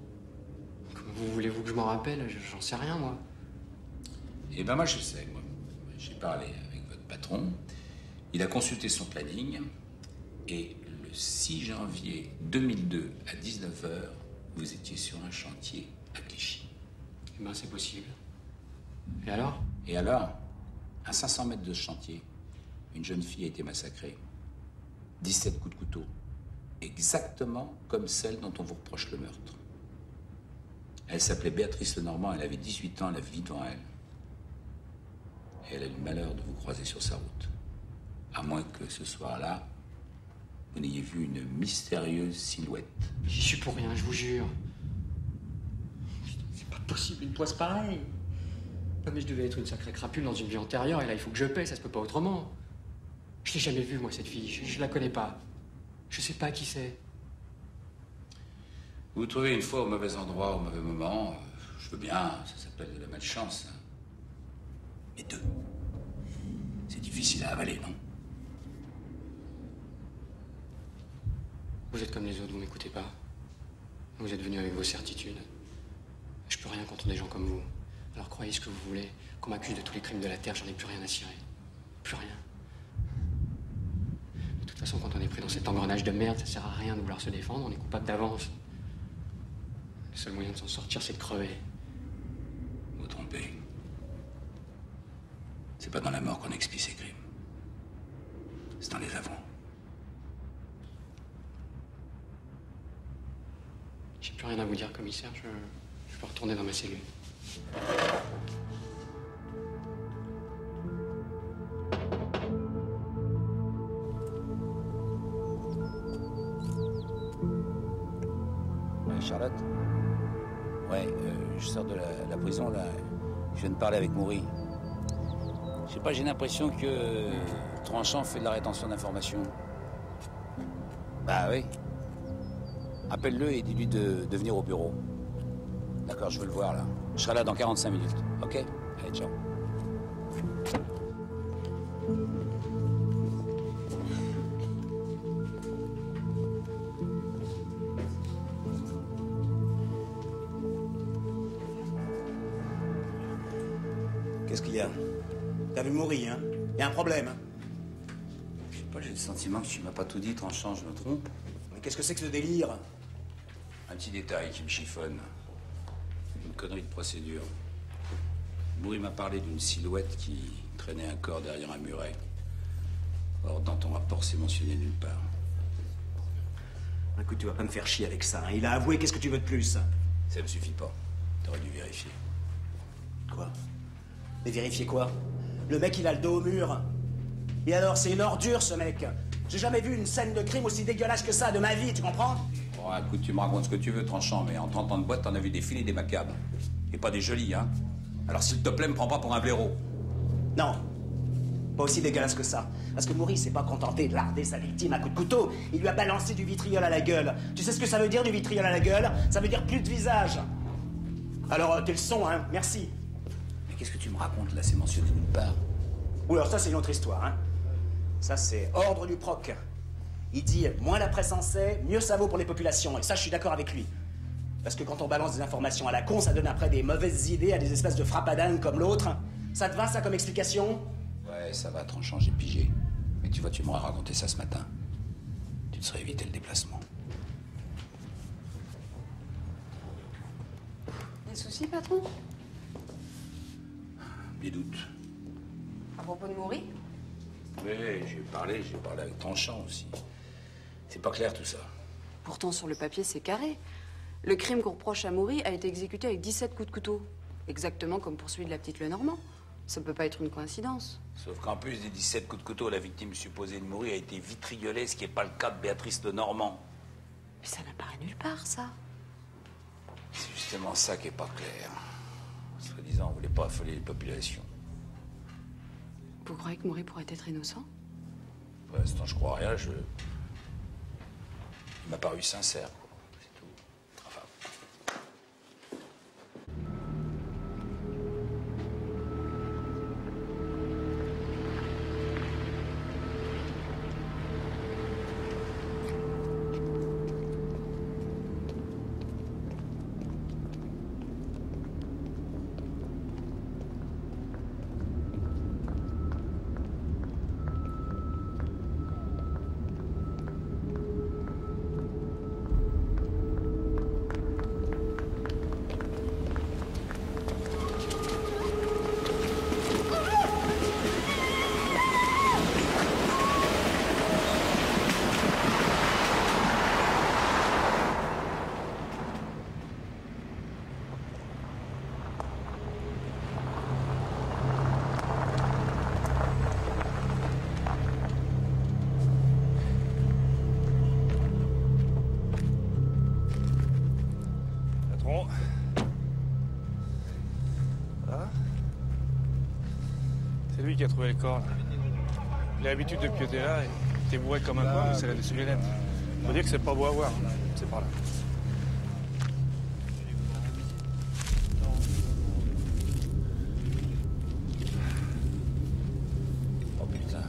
Comment voulez-vous que je m'en rappelle? J'en sais rien, moi. Eh ben moi, je sais, moi. J'ai parlé avec votre patron. Il a consulté son planning. Et le 6 janvier 2002 à 19h, vous étiez sur un chantier à Clichy. Eh ben, c'est possible. Et alors? Et alors, à 500 mètres de ce chantier, une jeune fille a été massacrée. 17 coups de couteau. Exactement comme celle dont on vous reproche le meurtre. Elle s'appelait Béatrice Lenormand, elle avait 18 ans, elle avait vie devant elle. Et elle a eu le malheur de vous croiser sur sa route. À moins que ce soir-là, vous n'ayez vu une mystérieuse silhouette. J'y suis pour rien, je vous jure. Putain, c'est pas possible, une poisse pareille. Non mais je devais être une sacrée crapule dans une vie antérieure, et là il faut que je paie, ça se peut pas autrement. Je l'ai jamais vue, moi, cette fille, je la connais pas. Je sais pas qui c'est. Vous vous trouvez une fois au mauvais endroit, au mauvais moment, je veux bien, ça s'appelle de la malchance. Hein. Mais 2, c'est difficile à avaler, non? Vous êtes comme les autres, vous m'écoutez pas. Vous êtes venus avec vos certitudes. Je peux rien contre des gens comme vous. Alors croyez ce que vous voulez. Qu'on m'accuse de tous les crimes de la Terre, j'en ai plus rien à cirer. Plus rien. De toute façon, quand on est pris dans cet engrenage de merde, ça sert à rien de vouloir se défendre, on est coupable d'avance. Le seul moyen de s'en sortir, c'est de crever. Vous vous trompez. C'est pas dans la mort qu'on expie ses crimes. C'est en les avouant. J'ai plus rien à vous dire, commissaire. Je peux retourner dans ma cellule. Charlotte? Ouais, je sors de la prison, là. Je viens de parler avec Moury. Je sais pas, j'ai l'impression que Tranchant fait de la rétention d'informations. Bah oui. Appelle-le et dis-lui de venir au bureau. D'accord, je veux le voir là. Je serai là dans 45 minutes, ok? Allez, ciao. Qu'est-ce qu'il y a? T'as vu mourir, hein? Y a un problème, hein? Je sais pas, j'ai le sentiment que tu m'as pas tout dit, Tranchant, je me trompe. Mais qu'est-ce que c'est que ce délire? Un petit détail qui me chiffonne. Une connerie de procédure. Moury m'a parlé d'une silhouette qui traînait un corps derrière un muret. Or, dans ton rapport, c'est mentionné nulle part. Écoute, tu vas pas me faire chier avec ça, hein. Il a avoué, qu'est-ce que tu veux de plus? Ça me suffit pas. T'aurais dû vérifier. Quoi? Mais vérifier quoi? Le mec, il a le dos au mur. Et alors, c'est une ordure, ce mec. J'ai jamais vu une scène de crime aussi dégueulasse que ça de ma vie, tu comprends? Bon, écoute, tu me racontes ce que tu veux, Tranchant, mais en 30 ans de boîte, t'en as vu des filets et des macabres. Et pas des jolis, hein? Alors, s'il te plaît, me prends pas pour un blaireau. Non. Pas aussi dégueulasse que ça. Parce que Moury s'est pas contenté de larder sa victime à coups de couteau. Il lui a balancé du vitriol à la gueule. Tu sais ce que ça veut dire, du vitriol à la gueule? Ça veut dire plus de visage. Alors, t'es le son, hein? Merci. Mais qu'est-ce que tu me racontes, là? C'est mentionné nulle part. Oui, alors ça, c'est une autre histoire, hein? Ça, c'est ordre du proc. Il dit, moins la presse en sait, mieux ça vaut pour les populations. Et ça, je suis d'accord avec lui. Parce que quand on balance des informations à la con, ça donne après des mauvaises idées à des espèces de frappadingues comme l'autre. Ça te va, ça, comme explication? Ouais, ça va, Tranchant, j'ai pigé. Mais tu vois, tu m'aurais raconté ça ce matin. Tu te serais évité le déplacement. Des soucis, patron? Des doutes. À propos de Moury? Oui, j'ai parlé avec Tranchant aussi. C'est pas clair tout ça. Pourtant, sur le papier, c'est carré. Le crime qu'on reproche à Moury a été exécuté avec 17 coups de couteau. Exactement comme pour celui de la petite Lenormand. Ça peut pas être une coïncidence. Sauf qu'en plus des 17 coups de couteau, la victime supposée de Moury a été vitriolée, ce qui n'est pas le cas de Béatrice Lenormand. Mais ça n'apparaît nulle part, ça. C'est justement ça qui est pas clair. Soi-disant, on voulait pas affoler les populations. Vous croyez que Moury pourrait être innocent? Pour l'instant, je crois rien, Il m'a paru sincère, quoi. C'est tout. Enfin. C'est lui qui a trouvé le corps. Il a l'habitude de pioter là, il était bourré comme un porc, mais c'est la dessus les lettres. Faut dire que c'est pas beau à voir. C'est par là. Oh putain.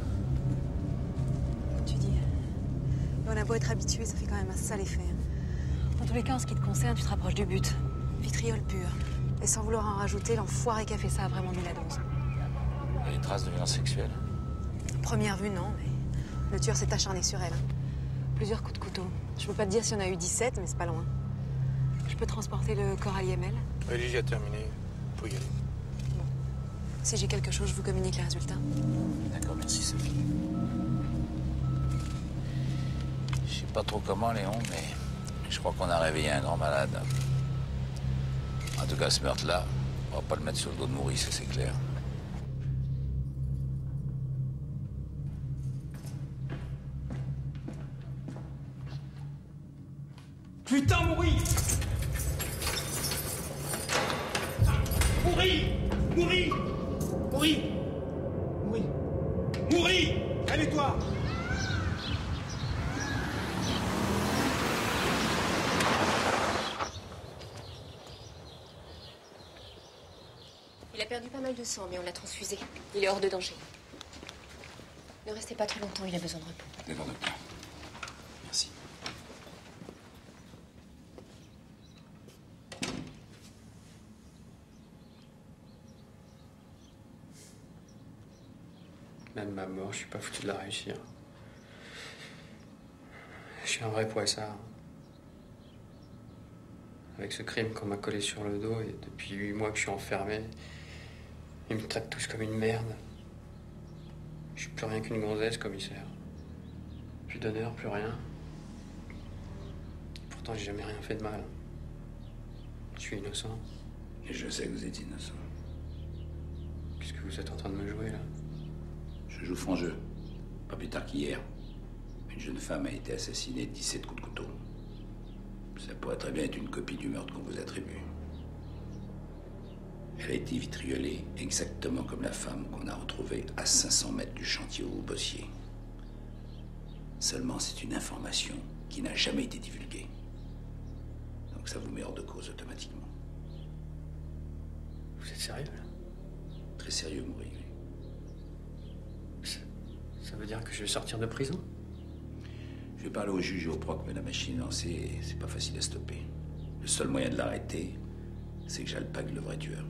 Tu dis. On a beau être habitué, ça fait quand même un sale effet. Dans tous les cas, en ce qui te concerne, tu te rapproches du but. Vitriol pur. Et sans vouloir en rajouter, l'enfoiré qui a fait ça a vraiment mis la dose. Il y a des traces de violence sexuelle? Première vue, non, mais le tueur s'est acharné sur elle. Plusieurs coups de couteau. Je peux pas te dire si on a eu 17, mais c'est pas loin. Je peux transporter le corps à l'IML? Allez, j'ai terminé. Faut y aller. Bon. Si j'ai quelque chose, je vous communique les résultats. D'accord, merci Sophie. Je sais pas trop comment, Léon, mais je crois qu'on a réveillé un grand malade. En tout cas, ce meurtre-là, on va pas le mettre sur le dos de Moury, ça c'est clair. Putain, Moury! Moury! Moury! Moury! Calme-toi. Il a perdu pas mal de sang, mais on l'a transfusé. Il est hors de danger. Ne restez pas trop longtemps, il a besoin de repos. D'accord, docteur. Merci. Même ma mort, je suis pas foutu de la réussir. Je suis un vrai poissard. Avec ce crime qu'on m'a collé sur le dos, et depuis 8 mois que je suis enfermé, ils me traitent tous comme une merde. Je suis plus rien qu'une gonzesse, commissaire. Plus d'honneur, plus rien. Pourtant, j'ai jamais rien fait de mal. Je suis innocent. Et je sais que vous êtes innocent. Qu'est-ce que vous êtes en train de me jouer, là? Je joue franc jeu. Pas plus tard qu'hier. Une jeune femme a été assassinée de 17 coups de couteau. Ça pourrait très bien être une copie du meurtre qu'on vous attribue. Elle a été vitriolée exactement comme la femme qu'on a retrouvée à 500 mètres du chantier où vous bossiez. Seulement, c'est une information qui n'a jamais été divulguée. Donc ça vous met hors de cause automatiquement. Vous êtes sérieux, là? Très sérieux, Maury. Ça veut dire que je vais sortir de prison? Je vais parler au juge et au proc, mais la machine lancée, c'est pas facile à stopper. Le seul moyen de l'arrêter, c'est que j'alpague le vrai tueur.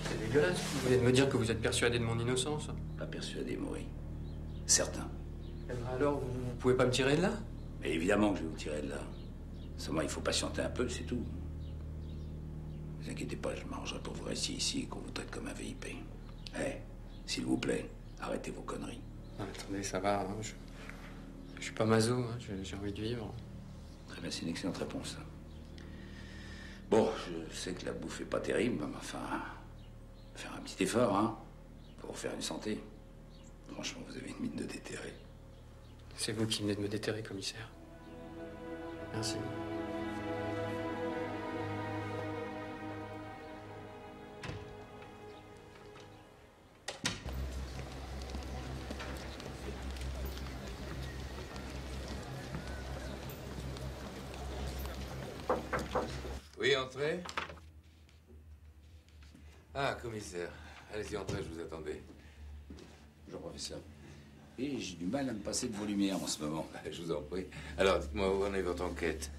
C'est dégueulasse. Vous venez de me dire que vous êtes persuadé de mon innocence. Pas persuadé, Maury. Certain. Alors, vous pouvez pas me tirer de là? Mais évidemment que je vais vous tirer de là. Seulement, il faut patienter un peu, c'est tout. Ne vous inquiétez pas, je m'arrangerai pour vous rester ici et qu'on vous traite comme un VIP. Eh, s'il vous plaît, arrêtez vos conneries. Non, attendez, ça va. Hein. Je suis pas maso, hein. J'ai envie de vivre. Très bien, c'est une excellente réponse. Bon, je sais que la bouffe est pas terrible, mais enfin, faire un petit effort, hein, pour vous faire une santé. Franchement, vous avez une mine de déterré. C'est vous qui venez de me déterrer, commissaire. Merci. Oui, entrez. Ah, commissaire. Allez-y, entrez, je vous attendais. Bonjour, professeur. Et j'ai du mal à me passer de vos lumières en ce moment. Je vous en prie. Alors, dites-moi, où en est votre enquête?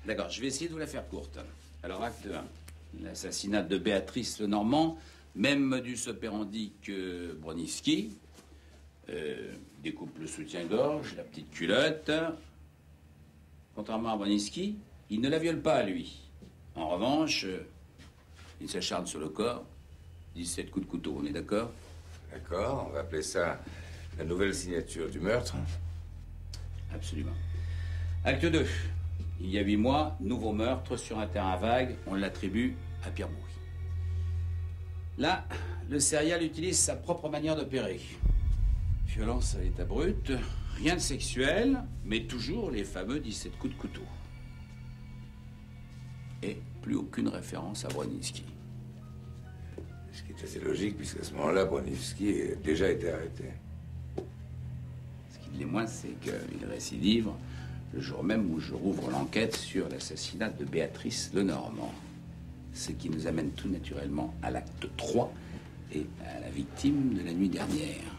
D'accord, je vais essayer de vous la faire courte. Alors, acte 1. L'assassinat de Béatrice Lenormand, même modus operandi que Broniewski. Découpe le soutien-gorge, la petite culotte. Contrairement à Broniewski, il ne la viole pas, lui. En revanche, il s'acharne sur le corps. 17 coups de couteau, on est d'accord? D'accord, on va appeler ça la nouvelle signature du meurtre. Absolument. Acte 2. Il y a 8 mois, nouveau meurtre sur un terrain vague. On l'attribue à Pierre Maury. Là, le serial utilise sa propre manière d'opérer. Violence à l'état brut, rien de sexuel, mais toujours les fameux 17 coups de couteau. Et plus aucune référence à Broniewski. Ce qui est assez logique, puisqu'à ce moment-là, Broniewski a déjà été arrêté. Ce qui l'est moins, c'est qu'il récidive le jour même où je rouvre l'enquête sur l'assassinat de Béatrice Lenormand. Ce qui nous amène tout naturellement à l'acte 3 et à la victime de la nuit dernière.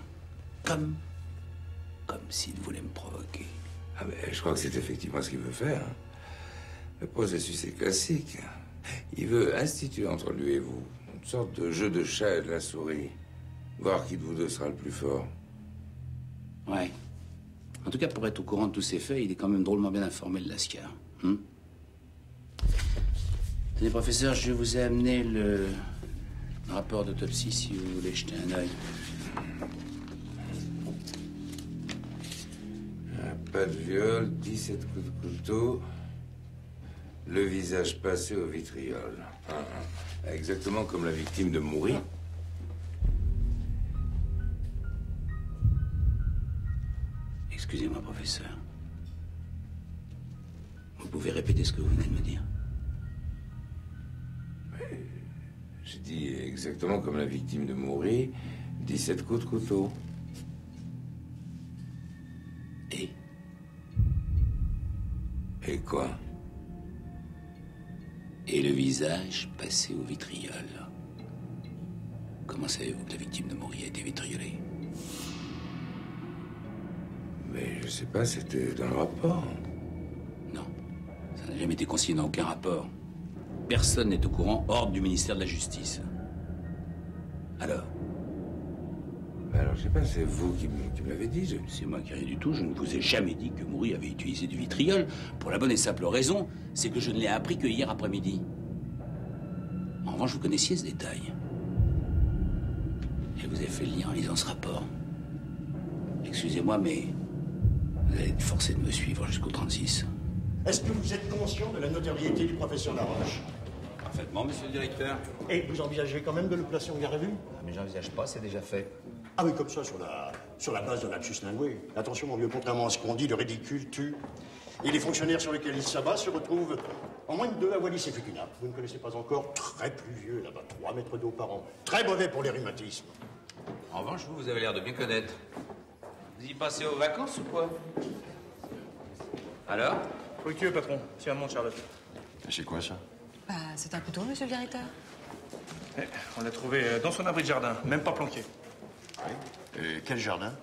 Comme s'il voulait me provoquer. Ah mais je crois que c'est effectivement ce qu'il veut faire. Hein. Le processus est classique. Il veut instituer entre lui et vous une sorte de jeu de chat et de la souris. Voir qui de vous deux sera le plus fort. Ouais. En tout cas, pour être au courant de tous ces faits, il est quand même drôlement bien informé de Lascar. Tenez, professeur, je vous ai amené le rapport d'autopsie si vous voulez jeter un œil. Pas de viol, 17 coups de couteau, le visage passé au vitriol. Exactement comme la victime de Maury. Excusez-moi, professeur. Vous pouvez répéter ce que vous venez de me dire? J'ai dit exactement comme la victime de Maury, 17 coups de couteau. Et quoi? Et le visage passé au vitriol. Comment savez-vous que la victime de Maury a été vitriolée? Mais je sais pas, c'était dans le rapport. Non, ça n'a jamais été consigné dans aucun rapport. Personne n'est au courant hors du ministère de la Justice. Alors? Alors, je sais pas, c'est vous qui me l'avez dit. C'est moi qui rien du tout. Je ne vous ai jamais dit que Maury avait utilisé du vitriol. Pour la bonne et simple raison, c'est que je ne l'ai appris que hier après-midi. En revanche, vous connaissiez ce détail. Et vous avez fait le lien en lisant ce rapport. Excusez-moi, mais vous allez être forcé de me suivre jusqu'au 36. Est-ce que vous êtes conscient de la notoriété du professeur Laroche? Parfaitement, monsieur le directeur. Et vous envisagez quand même de le placer en garde à vue? Mais j'envisage pas, c'est déjà fait. Ah oui, comme ça, sur la base d'un lapsus lingué. Attention, mon vieux, contrairement à ce qu'on dit, le ridicule tue. Et les fonctionnaires sur lesquels il s'abat se retrouvent en moins de 2 à Wallis et Futuna. Vous ne connaissez pas encore, très pluvieux là-bas, 3 mètres d'eau par an. Très mauvais pour les rhumatismes. En revanche, vous avez l'air de bien connaître. Vous y passez aux vacances ou quoi? Alors? Fructueux, patron. C'est un monde, Charlotte. C'est quoi, ça? Bah, c'est un couteau, monsieur le directeur. On l'a trouvé dans son abri de jardin, même pas planqué. Oui. Et quel jardin?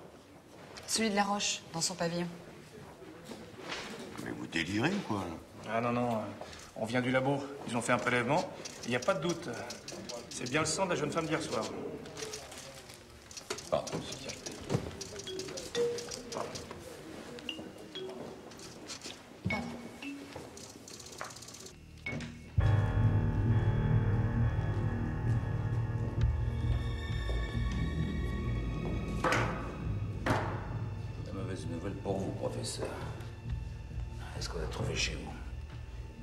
Celui de la Roche, dans son pavillon. Mais vous délirez ou quoi? Ah non, non. On vient du labo. Ils ont fait un prélèvement. Il n'y a pas de doute. C'est bien le sang de la jeune femme d'hier soir. Pardon, monsieur le directeur. Nouvelle pour vous, professeur. Est-ce qu'on l'a trouvé chez vous?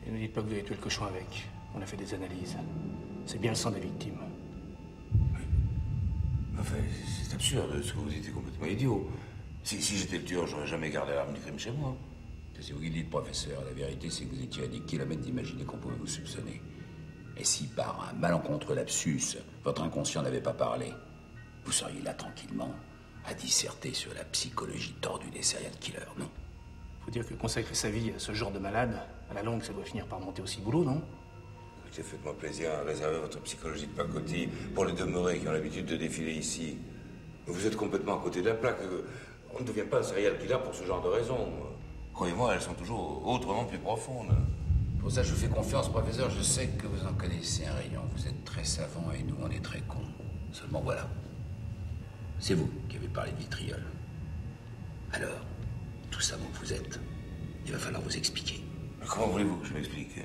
Et ne dites pas que vous avez tué le cochon avec. On a fait des analyses. C'est bien le sang des victimes. Oui. Enfin, c'est absurde, ce que vous dites est complètement idiot. Si j'étais le tueur, j'aurais jamais gardé l'arme du crime chez moi. C'est vous qui le dites, professeur. La vérité, c'est que vous étiez à des kilomètres d'imaginer qu'on pouvait vous soupçonner. Et si, par un malencontreux lapsus, votre inconscient n'avait pas parlé, vous seriez là tranquillement à disserter sur la psychologie tordue des serial killers, non? Faut dire que consacrer sa vie à ce genre de malade, à la longue, ça doit finir par monter aussi boulot, non? Écoutez, faites-moi plaisir à réserver votre psychologie de pacotille pour les demeurés qui ont l'habitude de défiler ici. Vous êtes complètement à côté de la plaque. On ne devient pas un serial killer pour ce genre de raisons. Croyez-moi, elles sont toujours autrement plus profondes. Pour ça, je vous fais confiance, professeur. Je sais que vous en connaissez un rayon. Vous êtes très savant et nous, on est très cons. Seulement voilà. C'est vous qui avez parlé de vitriol. Alors, tout savant que vous êtes, il va falloir vous expliquer. Mais comment voulez-vous que je m'explique?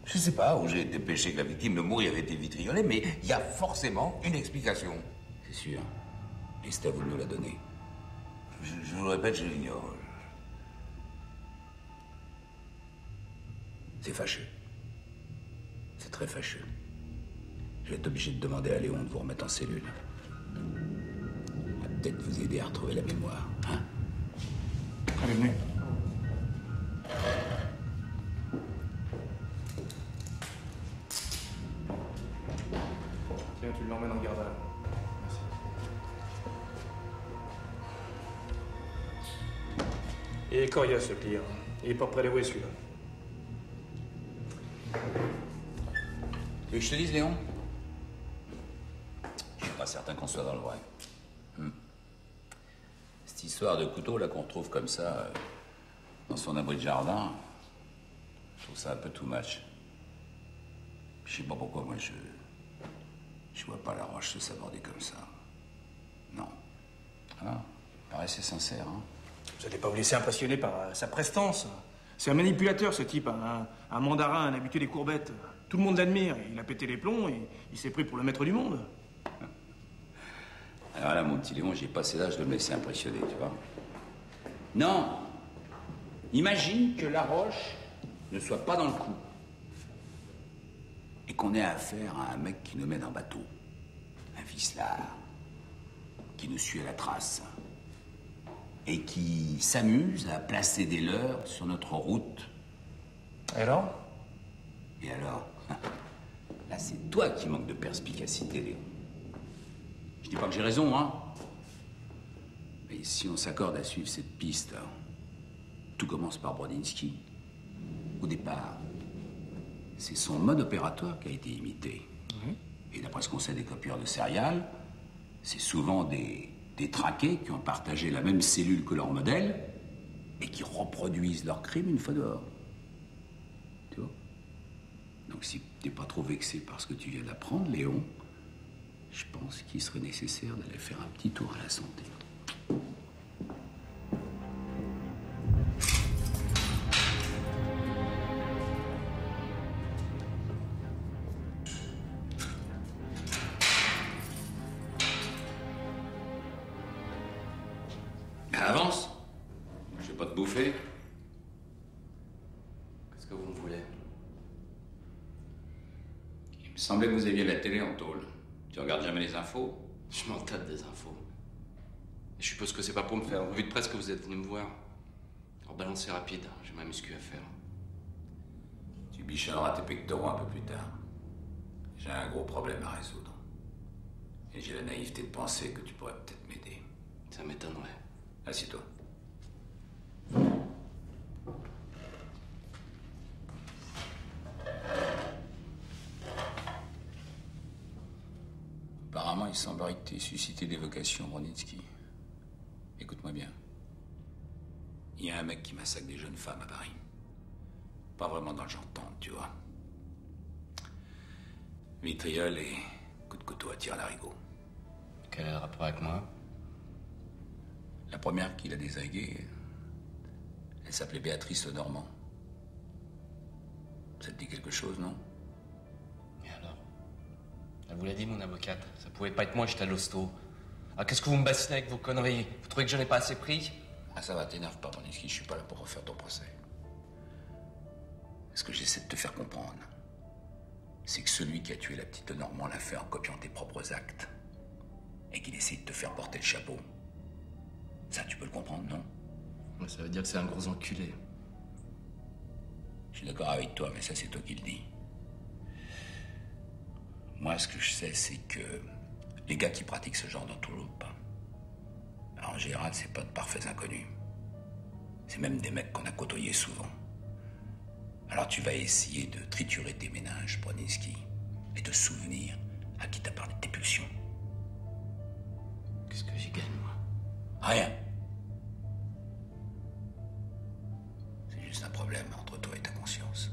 Je ne sais pas où j'ai été pêché que la victime de Maury avait été vitriolée, mais il y a forcément une explication. C'est sûr. Et c'est à vous de nous la donner. Je vous le répète, je l'ignore. C'est fâcheux. C'est très fâcheux. Je vais être obligé de demander à Léon de vous remettre en cellule. Peut-être vous aider à retrouver la mémoire, hein? Allez, venez. Tiens, tu l'emmènes en garde à vue. Merci. Et coriace, le client. Il est pas prélevé, celui-là. Tu veux que je te dise, Léon? Je suis pas certain qu'on soit dans le vrai. Cette histoire de couteau, là, qu'on retrouve comme ça, dans son abri de jardin, je trouve ça un peu too much. Je sais pas pourquoi, moi, je vois pas Laroche se saborder comme ça. Non. Ah, paraissait sincère, hein. Vous n'allez pas vous laisser impressionner par sa prestance. C'est un manipulateur, ce type, un mandarin, un habitué des courbettes. Tout le monde l'admire. Il a pété les plombs et il s'est pris pour le maître du monde. Alors là, mon petit Léon, j'ai passé l'âge de me laisser impressionner, tu vois. Non. Imagine que Laroche ne soit pas dans le coup. Et qu'on ait affaire à un mec qui nous mène en bateau. Un ficelard. Qui nous suit à la trace. Et qui s'amuse à placer des leurres sur notre route. Et alors? Et alors? Là, c'est toi qui manques de perspicacité, Léon. Je dis pas que j'ai raison, hein. Mais si on s'accorde à suivre cette piste, tout commence par Brodinski. au départ, c'est son mode opératoire qui a été imité. Et d'après ce qu'on sait des copieurs de céréales, c'est souvent des traqués qui ont partagé la même cellule que leur modèle et qui reproduisent leur crime une fois dehors. Tu vois? Donc si t'es pas trop vexé par ce que tu viens d'apprendre, Léon, je pense qu'il serait nécessaire d'aller faire un petit tour à la santé. Avance. Je vais pas te bouffer. Qu'est-ce que vous me voulez? Il me semblait que vous aviez la télé en tôle. Tu regardes jamais les infos? Je m'en tape des infos. Et je suppose que c'est pas pour me faire une revue de presse que vous êtes venu me voir. Alors balancez rapide, j'ai ma muscu à faire. Tu bichonneras tes pectoraux un peu plus tard. J'ai un gros problème à résoudre. Et j'ai la naïveté de penser que tu pourrais peut-être m'aider. Ça m'étonnerait. Assieds-toi. Apparemment, il semblerait que tu aies suscité des vocations, Bronitsky. Écoute-moi bien. Il y a un mec qui massacre des jeunes femmes à Paris. Pas vraiment dans le genre tente, tu vois. Vitriol et coup de couteau à tir-larigot. Quel est le rapport avec moi? La première qu'il a désinguée, elle s'appelait Béatrice Lenormand. Ça te dit quelque chose, non? Et alors? Elle vous l'a dit, mon avocate. Ça pouvait pas être moi, j'étais à l'hosto. Alors qu'est-ce que vous me bassinez avec vos conneries? Vous trouvez que je n'ai pas assez pris? Ah, ça va, t'énerve pas, Bronitsky, je suis pas là pour refaire ton procès. Ce que j'essaie de te faire comprendre, c'est que celui qui a tué la petite Lenormand l'a fait en copiant tes propres actes. Et qu'il essaie de te faire porter le chapeau. Ça, tu peux le comprendre, non? Ça veut dire que c'est un gros enculé. Je suis d'accord avec toi, mais ça, c'est toi qui le dis. Moi, ce que je sais, c'est que les gars qui pratiquent ce genre d'entourloupe, en général, c'est pas de parfaits inconnus. C'est même des mecs qu'on a côtoyés souvent. Alors tu vas essayer de triturer tes méninges, Bronitsky, et te souvenir à qui t'as parlé de tes pulsions. Qu'est-ce que j'y gagne, moi? Rien. C'est juste un problème entre toi et ta conscience.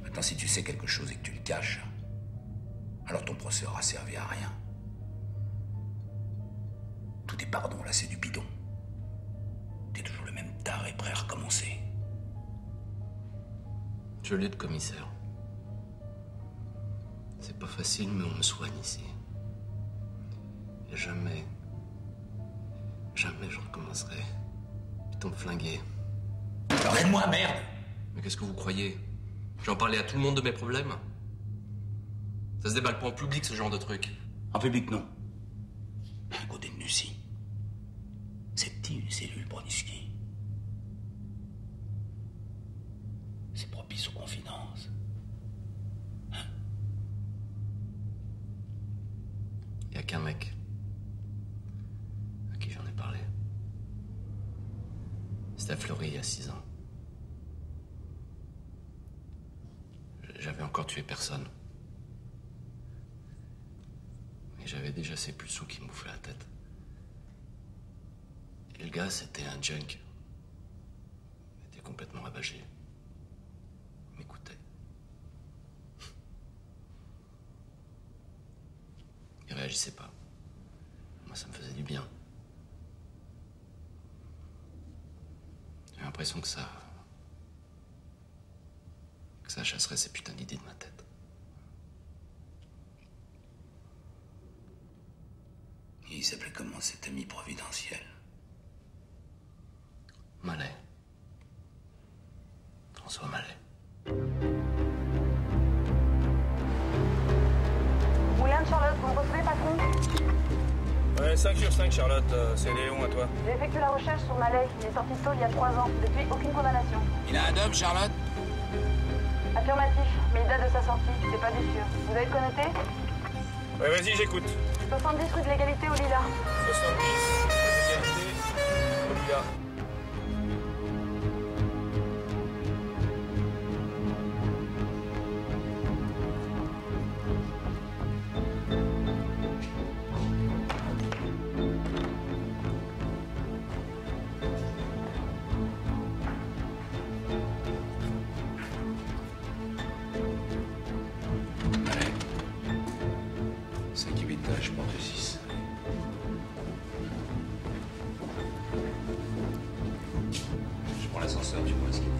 Maintenant, si tu sais quelque chose et que tu le caches, alors ton procès aura servi à rien. Tous tes pardons, là, c'est du bidon. T'es toujours le même taré prêt à recommencer. Je lutte, commissaire. C'est pas facile, mais on me soigne ici. Et jamais je recommencerai. Ils t'ont flingué. Alors aide-moi, merde! Mais qu'est-ce que vous croyez? J'en parlais à tout le monde de mes problèmes? Ça se déballe pas en public, ce genre de truc. En public, non. À côté de Nussy. C'est une cellule, Bronitsky. C'est propice aux confidences. Il y a qu'un mec à qui j'en ai parlé. C'était à Fleury il y a 6 ans. J'avais encore tué personne. Mais j'avais déjà ces pulsions qui me bouffaient la tête. Et le gars, c'était un junk. Il était complètement ravagé. Il m'écoutait. Il réagissait pas. Moi, ça me faisait du bien. J'ai l'impression que ça chasserait ces putains d'idées de ma tête. Et il s'appelait comment cet ami providentiel? Mallet. François Mallet. William, Charlotte, vous me recevez, patron? Ouais, 5 sur 5, Charlotte. C'est Léon, à toi. J'ai effectué la recherche sur Mallet. Il est sorti de tôle il y a 3 ans. Depuis, aucune condamnation. Il a un homme, Charlotte? Affirmatif, mais il date de sa sortie. C'est pas du sûr. Vous avez connoté? Ouais, vas-y, j'écoute. 70 rue de l'Égalité au Lilas. 70 rue de l'Égalité au Lilas. l'ascenseur, tu vois ce qu'il dit.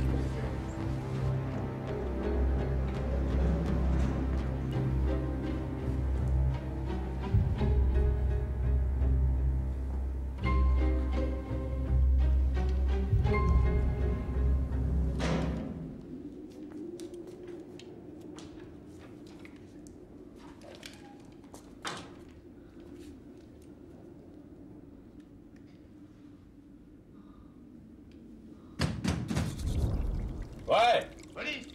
Ouais. Police!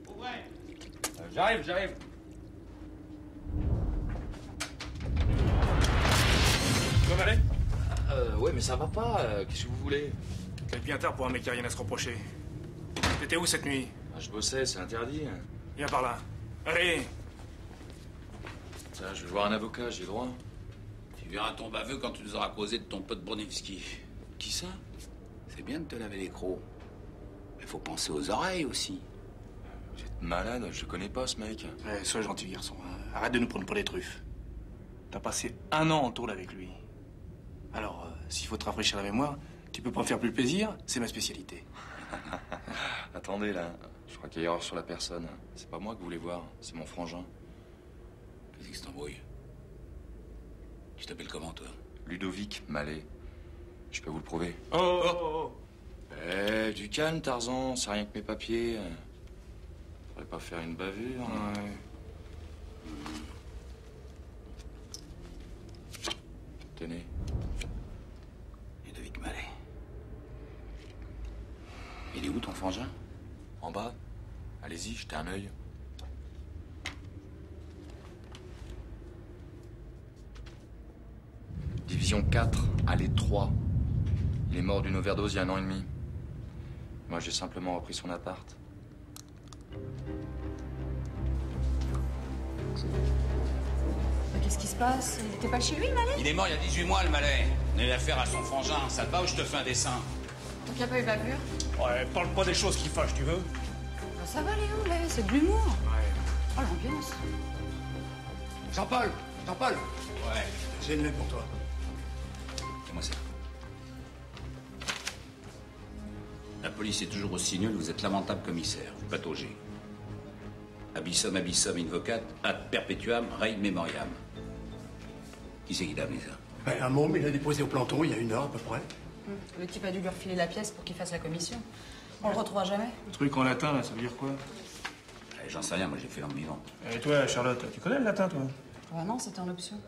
Ouvrez! J'arrive. Tu vas aller? Ouais, mais ça va pas. Qu'est-ce que vous voulez? C'est bien tard pour un mec qui a rien à se reprocher. T'étais où cette nuit? Je bossais, c'est interdit. Viens par là. Allez! Ça, je vais voir un avocat, j'ai le droit. Tu verras ton baveux quand tu nous auras causé de ton pote Bronevski. Qui ça? C'est bien de te laver les crocs. Mais faut penser aux oreilles aussi. Vous êtes malade, je connais pas ce mec. Ouais, sois gentil, garçon. Arrête de nous prendre pour des truffes. T'as passé 1 an en tôle avec lui. Alors, s'il faut te rafraîchir la mémoire, tu peux pas me faire plus plaisir, c'est ma spécialité. Attendez, là. Je crois qu'il y a erreur sur la personne. C'est pas moi que vous voulez voir, c'est mon frangin. Qu'est-ce que c'est t'embrouille? Tu t'appelles comment, toi? Ludovic Mallet. Je peux vous le prouver. Oh. Du calme, Tarzan. C'est rien que mes papiers. Faudrait pas faire une bavure. Ouais. Tenez. Ludovic Mallet. Il est où, ton frangin? En bas. Allez-y, jetez un œil. Division 4, allée 3. Il est mort d'une overdose il y a 1 an et demi. Moi, j'ai simplement repris son appart. Qu'est-ce qui se passe? Il était pas chez lui, le Mallet? Il est mort il y a 18 mois, le Mallet. On a eu l'affaire à son frangin. Ça te va ou je te fais un dessin? Donc il n'y a pas eu bavure? Ouais, parle pas des choses qui fâchent, tu veux? Ben, ça va, Léon, là, c'est de l'humour. Ouais. Oh, l'ambiance. Jean-Paul! Ouais. J'ai une lettre pour toi. Fais-moi ça. La police est toujours aussi nulle, vous êtes lamentable commissaire. Vous pataugez. Abyssum invocat, ad perpetuam rei memoriam. Qui c'est qui t'a amené ça? Ben, un môme, il a déposé au planton il y a 1 heure à peu près. Le type a dû lui refiler la pièce pour qu'il fasse la commission. On le retrouvera jamais. Le truc en latin, là, ça veut dire quoi? J'en sais rien, moi j'ai fait langue vivante. Et toi, Charlotte, tu connais le latin, toi? Ah non, c'était en option.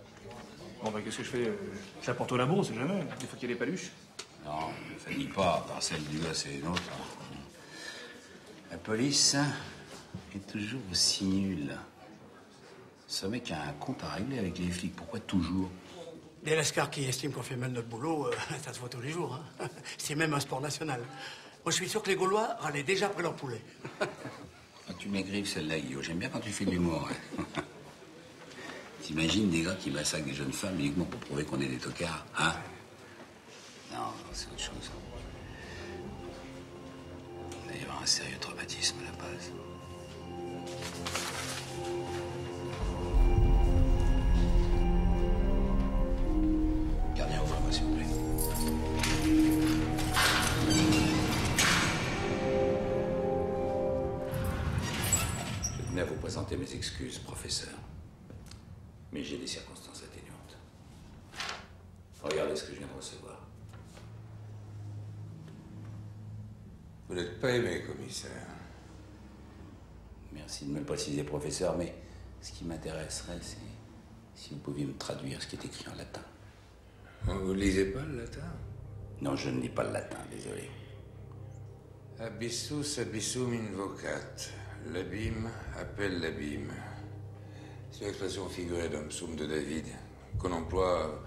Bon, bah, qu'est-ce que je fais? Je l'apporte au labo, on sait jamais. Des fois qu'il y a des paluches. Non, ne faillit pas, par celle du gars, c'est une autre. La police est toujours aussi nulle. Ce mec a un compte à régler avec les flics. Pourquoi toujours? Des lascars qui estiment qu'on fait mal notre boulot, ça se voit tous les jours. Hein. C'est même un sport national. Moi, je suis sûr que les Gaulois râlaient déjà après leur poulet. Tu m'égrives celle-là, Guillaume. J'aime bien quand tu fais de l'humour. Hein. T'imagines des gars qui massacrent des jeunes femmes uniquement pour prouver qu'on est des tocards, hein? Non, c'est autre chose. Il va y avoir un sérieux traumatisme à la base. Gardien, ouvrez-moi, s'il vous plaît. Je tenais à vous présenter mes excuses, professeur. Mais j'ai des circonstances atténuantes. Regardez ce que je viens de recevoir. Vous n'êtes pas aimé, commissaire. Merci de me le préciser, professeur, mais ce qui m'intéresserait, c'est si vous pouviez me traduire ce qui est écrit en latin. Vous ne lisez pas le latin? Non, je ne lis pas le latin, désolé. Abyssus abyssum invocat. L'abîme appelle l'abîme. C'est l'expression figurée d'un psaume de David, qu'on emploie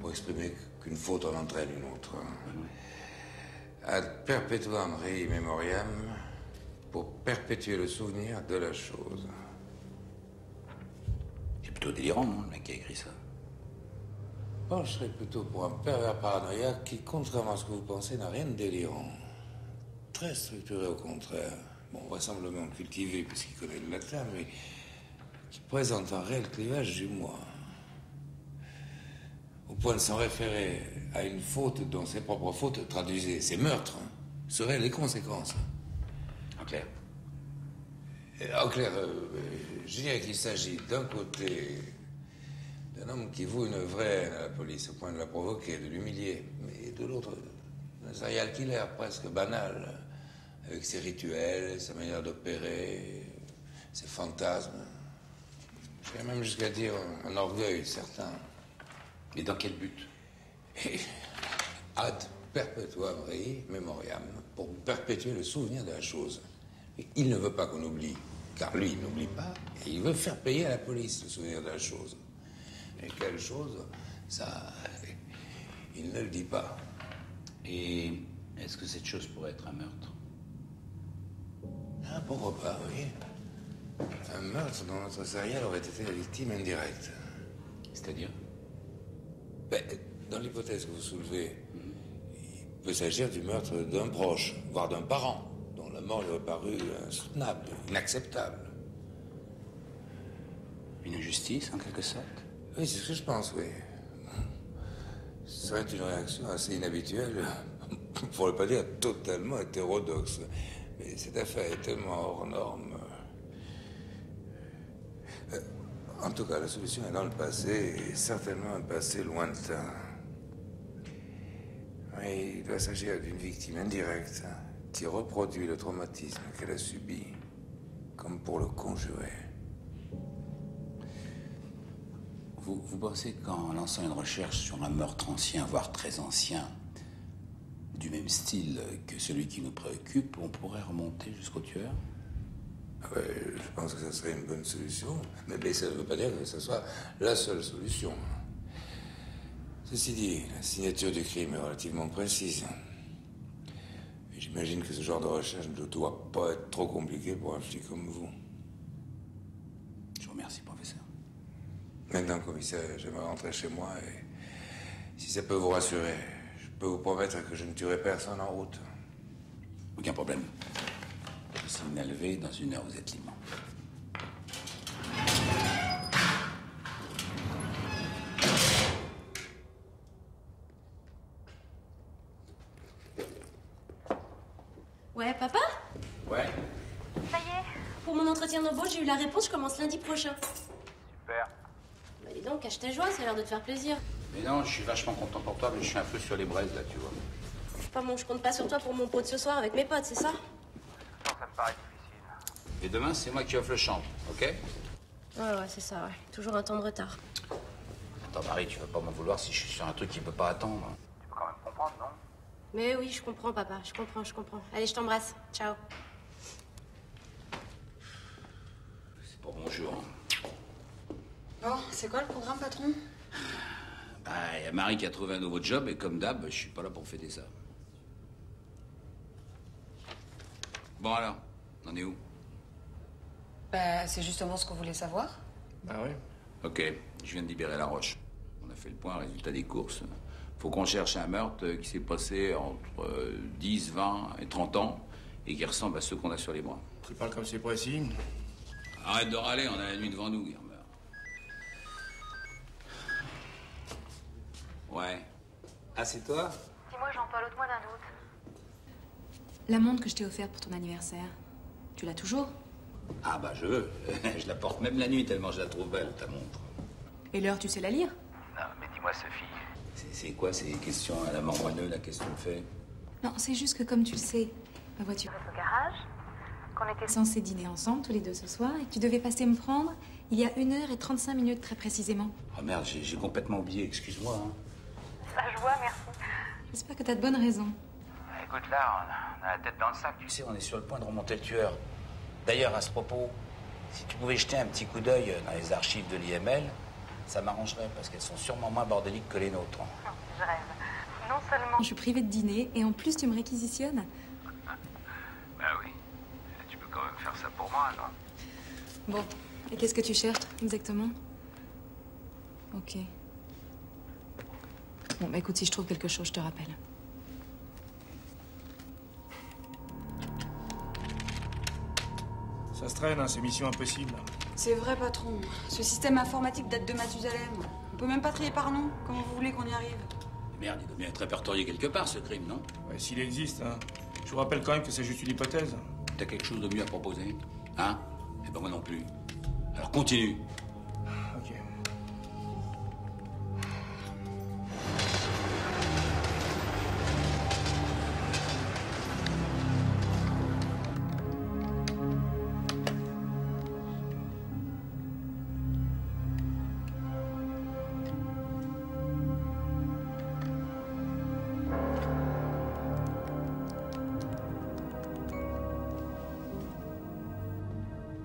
pour exprimer qu'une faute en entraîne une autre. Ad perpetuam rei memoriam, pour perpétuer le souvenir de la chose. C'est plutôt délirant, non, le mec qui a écrit ça? Je pencherais plutôt pour un pervers paranoïaque qui, contrairement à ce que vous pensez, n'a rien de délirant. Très structuré au contraire. Bon, vraisemblablement cultivé puisqu'il connaît le latin, mais qui présente un réel clivage du moi. Au point de s'en référer à une faute dont ses propres fautes traduisaient ses meurtres. seraient les conséquences. En clair. En clair, je dirais qu'il s'agit d'un côté d'un homme qui voue une vraie haine à la police au point de la provoquer, de l'humilier, mais de l'autre, un serial killer presque banal, avec ses rituels, sa manière d'opérer, ses fantasmes. J'irais même jusqu'à dire un orgueil certain. Mais dans quel but? Ad perpetuam rei memoriam, pour perpétuer le souvenir de la chose. Et il ne veut pas qu'on oublie, car lui, il n'oublie pas, et il veut faire payer à la police le souvenir de la chose. Et quelle chose, ça, il ne le dit pas. Et est-ce que cette chose pourrait être un meurtre? Ah, pourquoi pas, oui. Un meurtre dont notre serial aurait été la victime indirecte. C'est-à-dire? Ben, dans l'hypothèse que vous soulevez, il peut s'agir du meurtre d'un proche, voire d'un parent, dont la mort lui aurait paru insoutenable, inacceptable. Une injustice, en quelque sorte? Oui, c'est ce que je pense, oui. Ce serait une réaction assez inhabituelle, pour ne pas dire totalement hétérodoxe. Mais cette affaire est tellement hors norme. En tout cas, la solution est dans le passé, et certainement un passé lointain. Mais il doit s'agir d'une victime indirecte qui reproduit le traumatisme qu'elle a subi, comme pour le conjurer. Vous pensez qu'en lançant une recherche sur un meurtre ancien, voire très ancien, du même style que celui qui nous préoccupe, on pourrait remonter jusqu'au tueur? Ouais, je pense que ça serait une bonne solution, mais ça ne veut pas dire que ce soit la seule solution. Ceci dit, la signature du crime est relativement précise. Et j'imagine que ce genre de recherche ne doit pas être trop compliqué pour un flic comme vous. Je vous remercie, professeur. Maintenant, commissaire, j'aimerais rentrer chez moi et si ça peut vous rassurer, je peux vous promettre que je ne tuerai personne en route. Aucun problème. Le signal levé, dans 1 heure, vous êtes libre. Ouais, papa? Ouais. Ça y est. Pour mon entretien d'embauche, j'ai eu la réponse, je commence lundi prochain. Super. Bah dis donc, cache ta joie, ça a l'air de te faire plaisir. Mais non, je suis vachement content pour toi, mais je suis un peu sur les braises, là, tu vois. Enfin bon, je compte pas sur toi pour mon pot de ce soir avec mes potes, c'est ça? Non, ça me paraît difficile. Et demain, c'est moi qui offre le champ, ok? Ouais, c'est ça, ouais. Toujours un temps de retard. Attends, Marie, tu vas pas m'en vouloir si je suis sur un truc qui peut pas attendre. Tu peux quand même comprendre, non? Mais oui, je comprends, papa, je comprends. Allez, je t'embrasse. Ciao. C'est pas bonjour. Bon, c'est quoi le programme, patron? Bah, y a Marie qui a trouvé un nouveau job et comme d'hab, je suis pas là pour fêter ça. Bon alors, on en est où? Bah, c'est justement ce qu'on voulait savoir. Bah oui. Ok, je viens de libérer La Roche. On a fait le point, résultat des courses. Faut qu'on cherche un meurtre qui s'est passé entre 10, 20 et 30 ans et qui ressemble à ceux qu'on a sur les bras. Tu parles comme c'est précis. Arrête de râler, on a la nuit devant nous, Guillermo. Ouais. Ah, c'est toi? Dis-moi, Jean-Paul, ôte-moi d'un doute. La montre que je t'ai offerte pour ton anniversaire, tu l'as toujours? Ah bah je veux. Je la porte même la nuit tellement je la trouve belle, ta montre. Et l'heure, tu sais la lire? Non, mais dis-moi, Sophie. C'est quoi ces questions à la mormoneux, la question de fait? Non, c'est juste que comme tu le sais, ma voiture Au garage, qu'on était censés dîner ensemble tous les deux ce soir et que tu devais passer me prendre il y a 1h35 très précisément. Oh merde, j'ai complètement oublié, excuse-moi. Hein. Ça, je vois, merci. J'espère que t'as de bonnes raisons. Écoute, là, on a la tête dans le sac. Tu sais, on est sur le point de remonter le tueur. D'ailleurs, à ce propos, si tu pouvais jeter un petit coup d'œil dans les archives de l'IML, ça m'arrangerait parce qu'elles sont sûrement moins bordéliques que les nôtres. Je rêve. Non seulement... Je suis privée de dîner et en plus tu me réquisitionnes. Bah oui. Tu peux quand même faire ça pour moi, non? Bon, et qu'est-ce que tu cherches exactement? Ok. Bon, bah écoute, si je trouve quelque chose, je te rappelle. Ça se traîne, hein, c'est mission impossible. C'est vrai, patron. Ce système informatique date de Mathusalem. On peut même pas trier par nom. Comment vous voulez qu'on y arrive? Merde, il doit bien être répertorié quelque part, ce crime, non? Ouais, s'il existe, hein. Je vous rappelle quand même que c'est juste une hypothèse. T'as quelque chose de mieux à proposer? Hein? Eh ben moi non plus. Alors continue. Ok.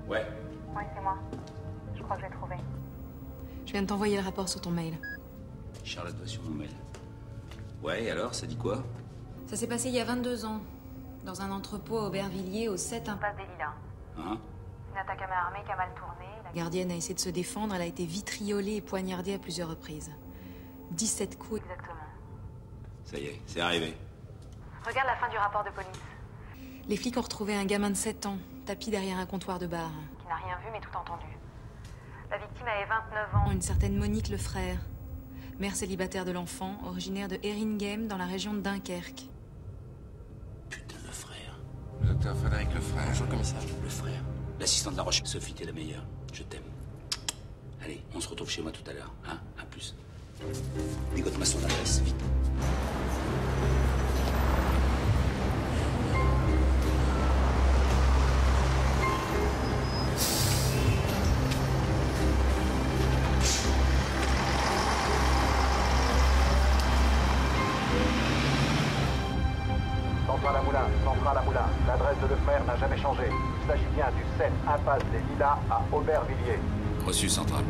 Ouais. Oui, c'est moi. Je crois que j'ai trouvé. Je viens de t'envoyer le rapport sur ton mail. Charlotte va sur mon mail. Ouais, et alors, ça dit quoi? Ça s'est passé il y a 22 ans, dans un entrepôt à Aubervilliers, au 7 impasse des Lilas. Hein? Une attaque à main armée qui a mal tourné. La gardienne a essayé de se défendre, elle a été vitriolée et poignardée à plusieurs reprises. 17 coups. Exactement. Ça y est, c'est arrivé. Regarde la fin du rapport de police. Les flics ont retrouvé un gamin de 7 ans, tapis derrière un comptoir de bar. Qui n'a rien vu mais tout entendu. La victime avait 29 ans. Une certaine Monique Lefrère, mère célibataire de l'enfant, originaire de Heringham, dans la région de Dunkerque. Putain, le frère. Le docteur Frédéric Lefrère. Bonjour, commissaire. Le frère. L'assistant de la Roche. Sophie, t'es la meilleure. Je t'aime. Allez, on se retrouve chez moi tout à l'heure. Hein? À plus. Dégote-moi son adresse, vite. Centrale à Moulins. L'adresse de Lefrère n'a jamais changé. Il s'agit bien du 7 impasse des Lilas à Aubervilliers. Reçu, central.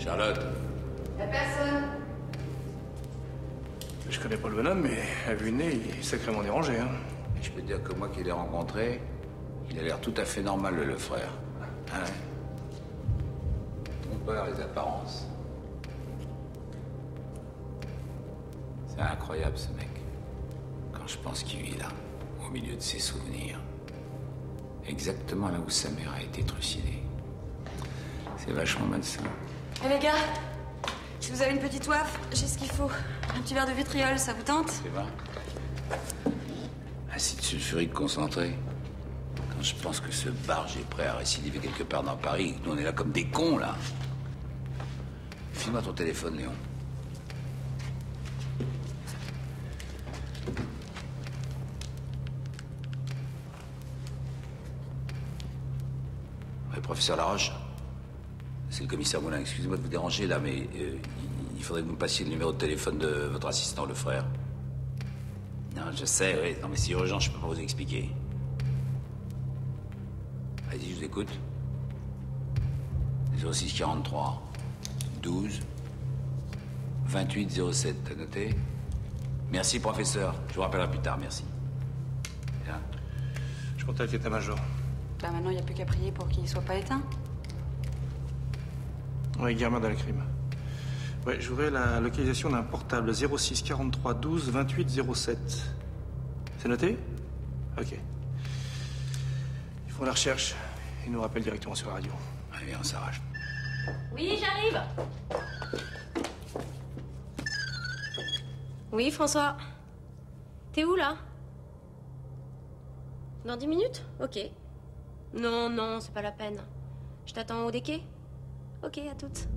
Charlotte. Y'a personne. Je connais pas le bonhomme, mais à vue de nez, il est sacrément dérangé, hein. Et je peux te dire que moi qui l'ai rencontré, il a l'air tout à fait normal, le frère. Hein? Trompeur les apparences. C'est incroyable, ce mec. Quand je pense qu'il vit là, au milieu de ses souvenirs. Exactement là où sa mère a été trucidée. C'est vachement malsain. Eh les gars, si vous avez une petite soif, j'ai ce qu'il faut. Un petit verre de vitriol, ça vous tente? C'est vrai. Acide sulfurique concentré. Quand je pense que ce barge est prêt à récidiver quelque part dans Paris, nous on est là comme des cons, là. File-moi ton téléphone, Léon. Ouais, professeur Laroche. C'est le commissaire Moulin. Excusez-moi de vous déranger, là, mais il faudrait que vous me passiez le numéro de téléphone de votre assistant, le frère. Non, je sais, oui. Non, mais c'est urgent, je peux pas vous expliquer. Allez-y, je vous écoute. 06 43 12 28 07. T'as noté? Merci, professeur. Je vous rappellerai plus tard, merci. Bien. Je contacte l'état-major. Bah maintenant, il n'y a plus qu'à prier pour qu'il soit pas éteint. Oui, Guermin dans le crime. Ouais, je voudrais la localisation d'un portable 06 43 12 28 07. C'est noté? Ok. Ils font la recherche. Ils nous rappellent directement sur la radio. Allez, on s'arrache. Oui, j'arrive. Oui, François. T'es où, là? Dans 10 minutes? Ok. Non, non, c'est pas la peine. Je t'attends au des quais? Ok, à toutes.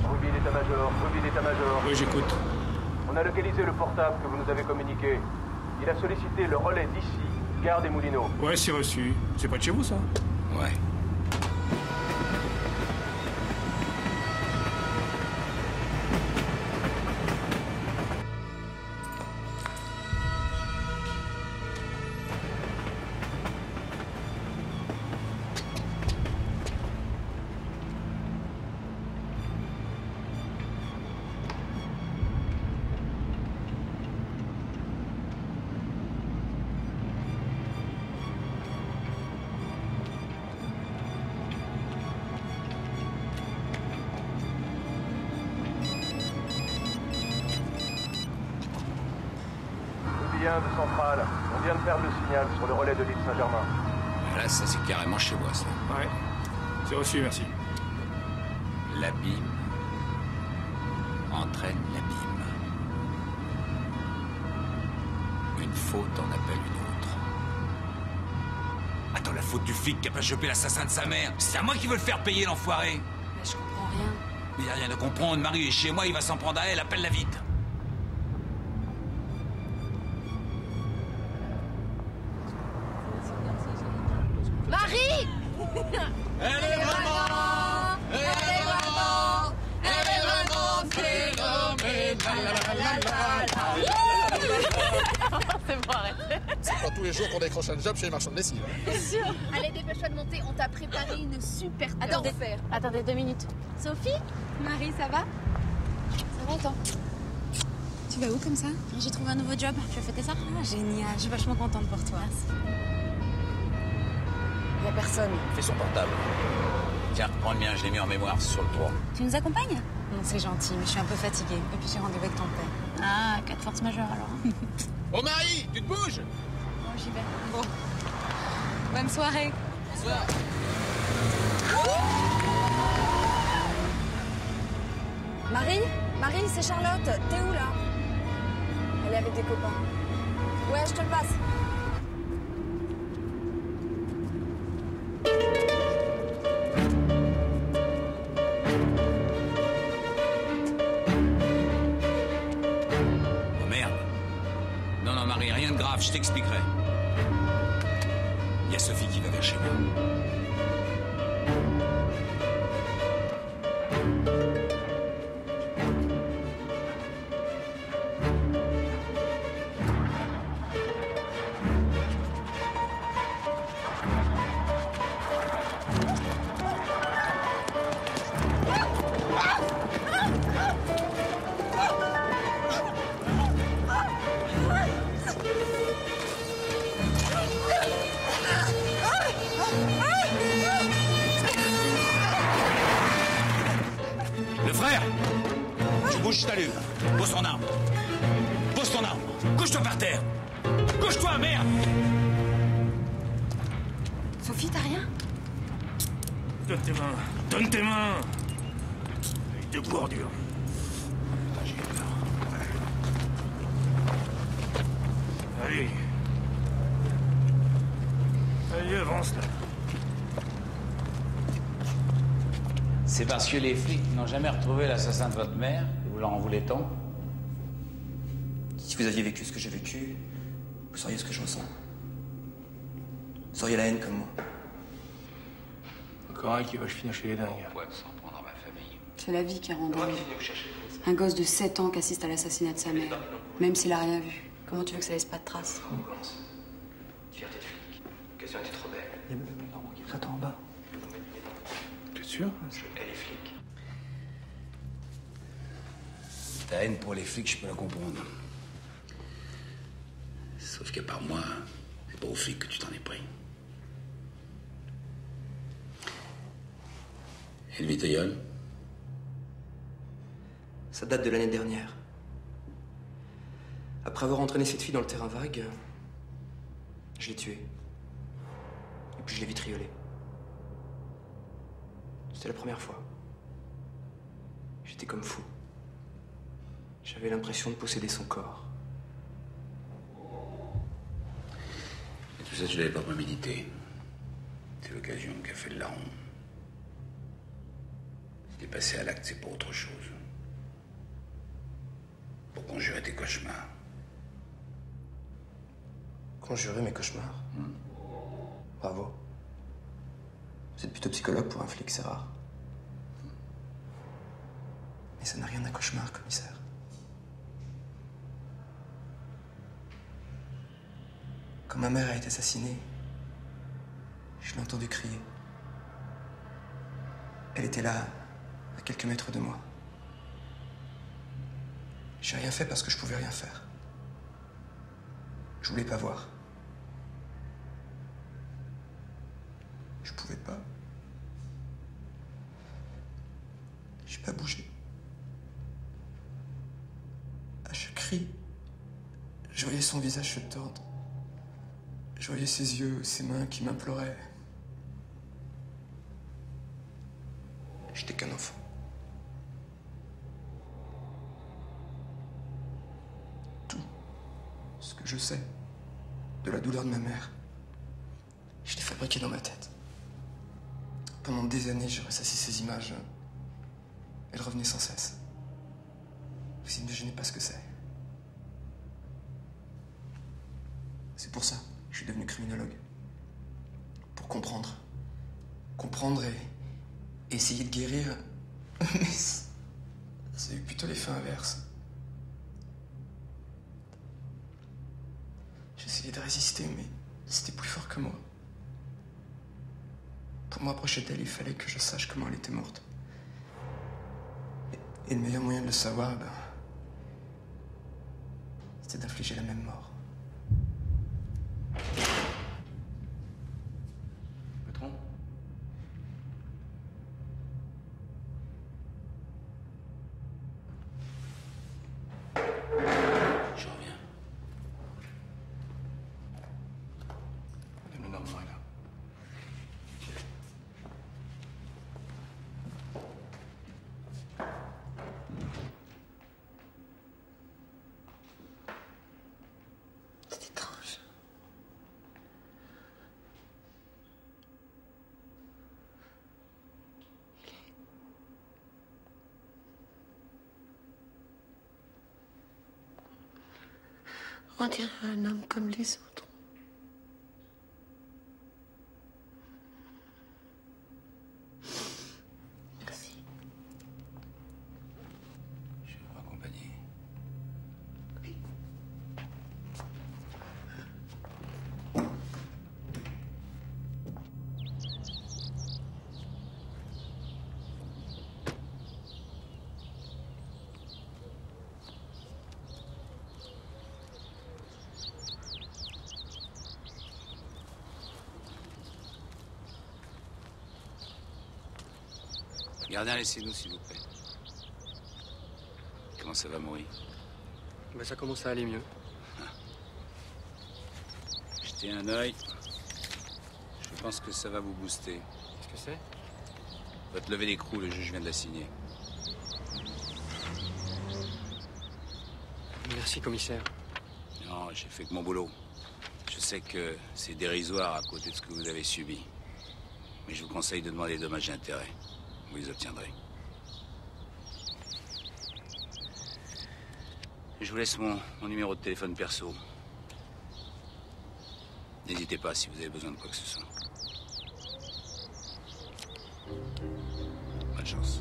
Ruby l'état-major. Oui, j'écoute. On a localisé le portable que vous nous avez communiqué. Il a sollicité le relais d'ici, gare des Moulineaux. Ouais, c'est reçu. C'est pas de chez vous, ça? Ouais. De Centrale. On vient de perdre le signal sur le relais de l'île Saint-Germain. Là, ça c'est carrément chez moi, ça. Ouais. C'est reçu, merci. L'abîme entraîne l'abîme. Une faute en appelle une autre. Attends, la faute du flic qui a pas chopé l'assassin de sa mère. C'est à moi qui veux le faire payer, l'enfoiré. Mais je comprends rien. Mais y a rien à comprendre. Marie est chez moi, il va s'en prendre à elle. Appelle-la vite. Marie! Elle est vraiment phénoménale. C'est bon, arrête. C'est pas tous les jours qu'on décroche un job chez les marchands de lessive. C'est sûr. Allez, dépêche-toi de monter. On t'a préparé une super d'enfer. Attendez 2 minutes. Sophie? Marie, ça va? Ça va, toi? Tu vas où comme ça? J'ai trouvé un nouveau job. Tu veux fêter ça? Ah, génial. Je suis vachement contente pour toi. Il y a personne. Fais son portable. Tiens, prends le mien, je l'ai mis en mémoire sur le toit. Tu nous accompagnes? Non, c'est gentil, mais je suis un peu fatiguée. Et puis j'ai rendez-vous avec ton père. Ah, cas de force majeure alors. Oh Marie, tu te bouges? Bon, j'y vais. Bon. Bonne soirée. Bonsoir. Marie, c'est Charlotte. T'es où, là? Elle est avec des copains. Ouais, je te le passe. Oh merde. Non, Marie, rien de grave, je t'expliquerai. Il y a Sophie qui va vers chez moi. Le frère! Tu bouges, je t'allume. Pose ton arme. Pose ton arme. Couche-toi par terre. Couche-toi, merde! Sophie, t'as rien? Donne tes mains. Donne tes mains. Debout, ordure. J'ai peur. Allez. Allez, avance, là. C'est parce que les flics n'ont jamais retrouvé l'assassin de votre mère que vous leur en voulez tant? Si vous aviez vécu ce que j'ai vécu, vous sauriez ce que je ressens. Vous sauriez la haine comme moi. Encore un qui va finir chez les dingues. Ouais, s'en prendre à ma famille. C'est la vie qui rend dingue. Un gosse de 7 ans qui assiste à l'assassinat de sa mère, même s'il a rien vu. Comment tu veux que ça laisse pas de traces? Fierté de flic. L'occasion était trop belle. Il y a même le Normand qui t'attend en bas. T'es sûr? Elle est flic. Ta haine pour les flics, je peux la comprendre. Sauf que par moi, c'est pas aux flics que tu t'en es pris. Et le vitriol? Ça date de l'année dernière. Après avoir entraîné cette fille dans le terrain vague, je l'ai tuée. Et puis je l'ai vitriolée. C'était la première fois. J'étais comme fou. J'avais l'impression de posséder son corps. Et tout ça, tu l'avais pas prémédité. C'est l'occasion qu'a fait le larron. Si t'es passé à l'acte, c'est pour autre chose. Pour conjurer tes cauchemars. Conjurer mes cauchemars. Bravo. Vous êtes plutôt psychologue pour un flic, c'est rare. Mais ça n'a rien d'un cauchemar, commissaire. Quand ma mère a été assassinée, je l'ai entendue crier. Elle était là, à quelques mètres de moi. J'ai rien fait parce que je pouvais rien faire. Je voulais pas voir. Je pouvais pas. J'ai pas bougé. À chaque cri, je voyais son visage se tordre. Je voyais ses yeux, ses mains qui m'imploraient. J'étais qu'un enfant. Tout ce que je sais de la douleur de ma mère, je l'ai fabriqué dans ma tête. Pendant des années, je ressassais ces images. Elles revenaient sans cesse. Vous n'imaginez pas ce que c'est. C'est pour ça que je suis devenu criminologue. Pour comprendre. Comprendre et essayer de guérir. Mais ça a eu plutôt l'effet inverse. J'essayais de résister, mais c'était plus fort que moi. Pour m'approcher d'elle, il fallait que je sache comment elle était morte. Et le meilleur moyen de le savoir, c'était d'infliger la même mort. Patron? Je reviens. Madame Lenormand est là. C'est étrange. On dirait un homme comme les autres. Merci. Je vais vous accompagner. Oui. Gardien, laissez-nous, s'il vous plaît. Comment ça va, Maury? Ça commence à aller mieux. Jetez un œil. Je pense que ça va vous booster. Qu'est-ce que c'est? Votre levée d'écrou, le juge vient de la signer. Merci, commissaire. Non, j'ai fait que mon boulot. Je sais que c'est dérisoire à côté de ce que vous avez subi. Mais je vous conseille de demander des dommages et intérêts. Vous les obtiendrez. Je vous laisse mon numéro de téléphone perso. N'hésitez pas si vous avez besoin de quoi que ce soit. Bonne chance.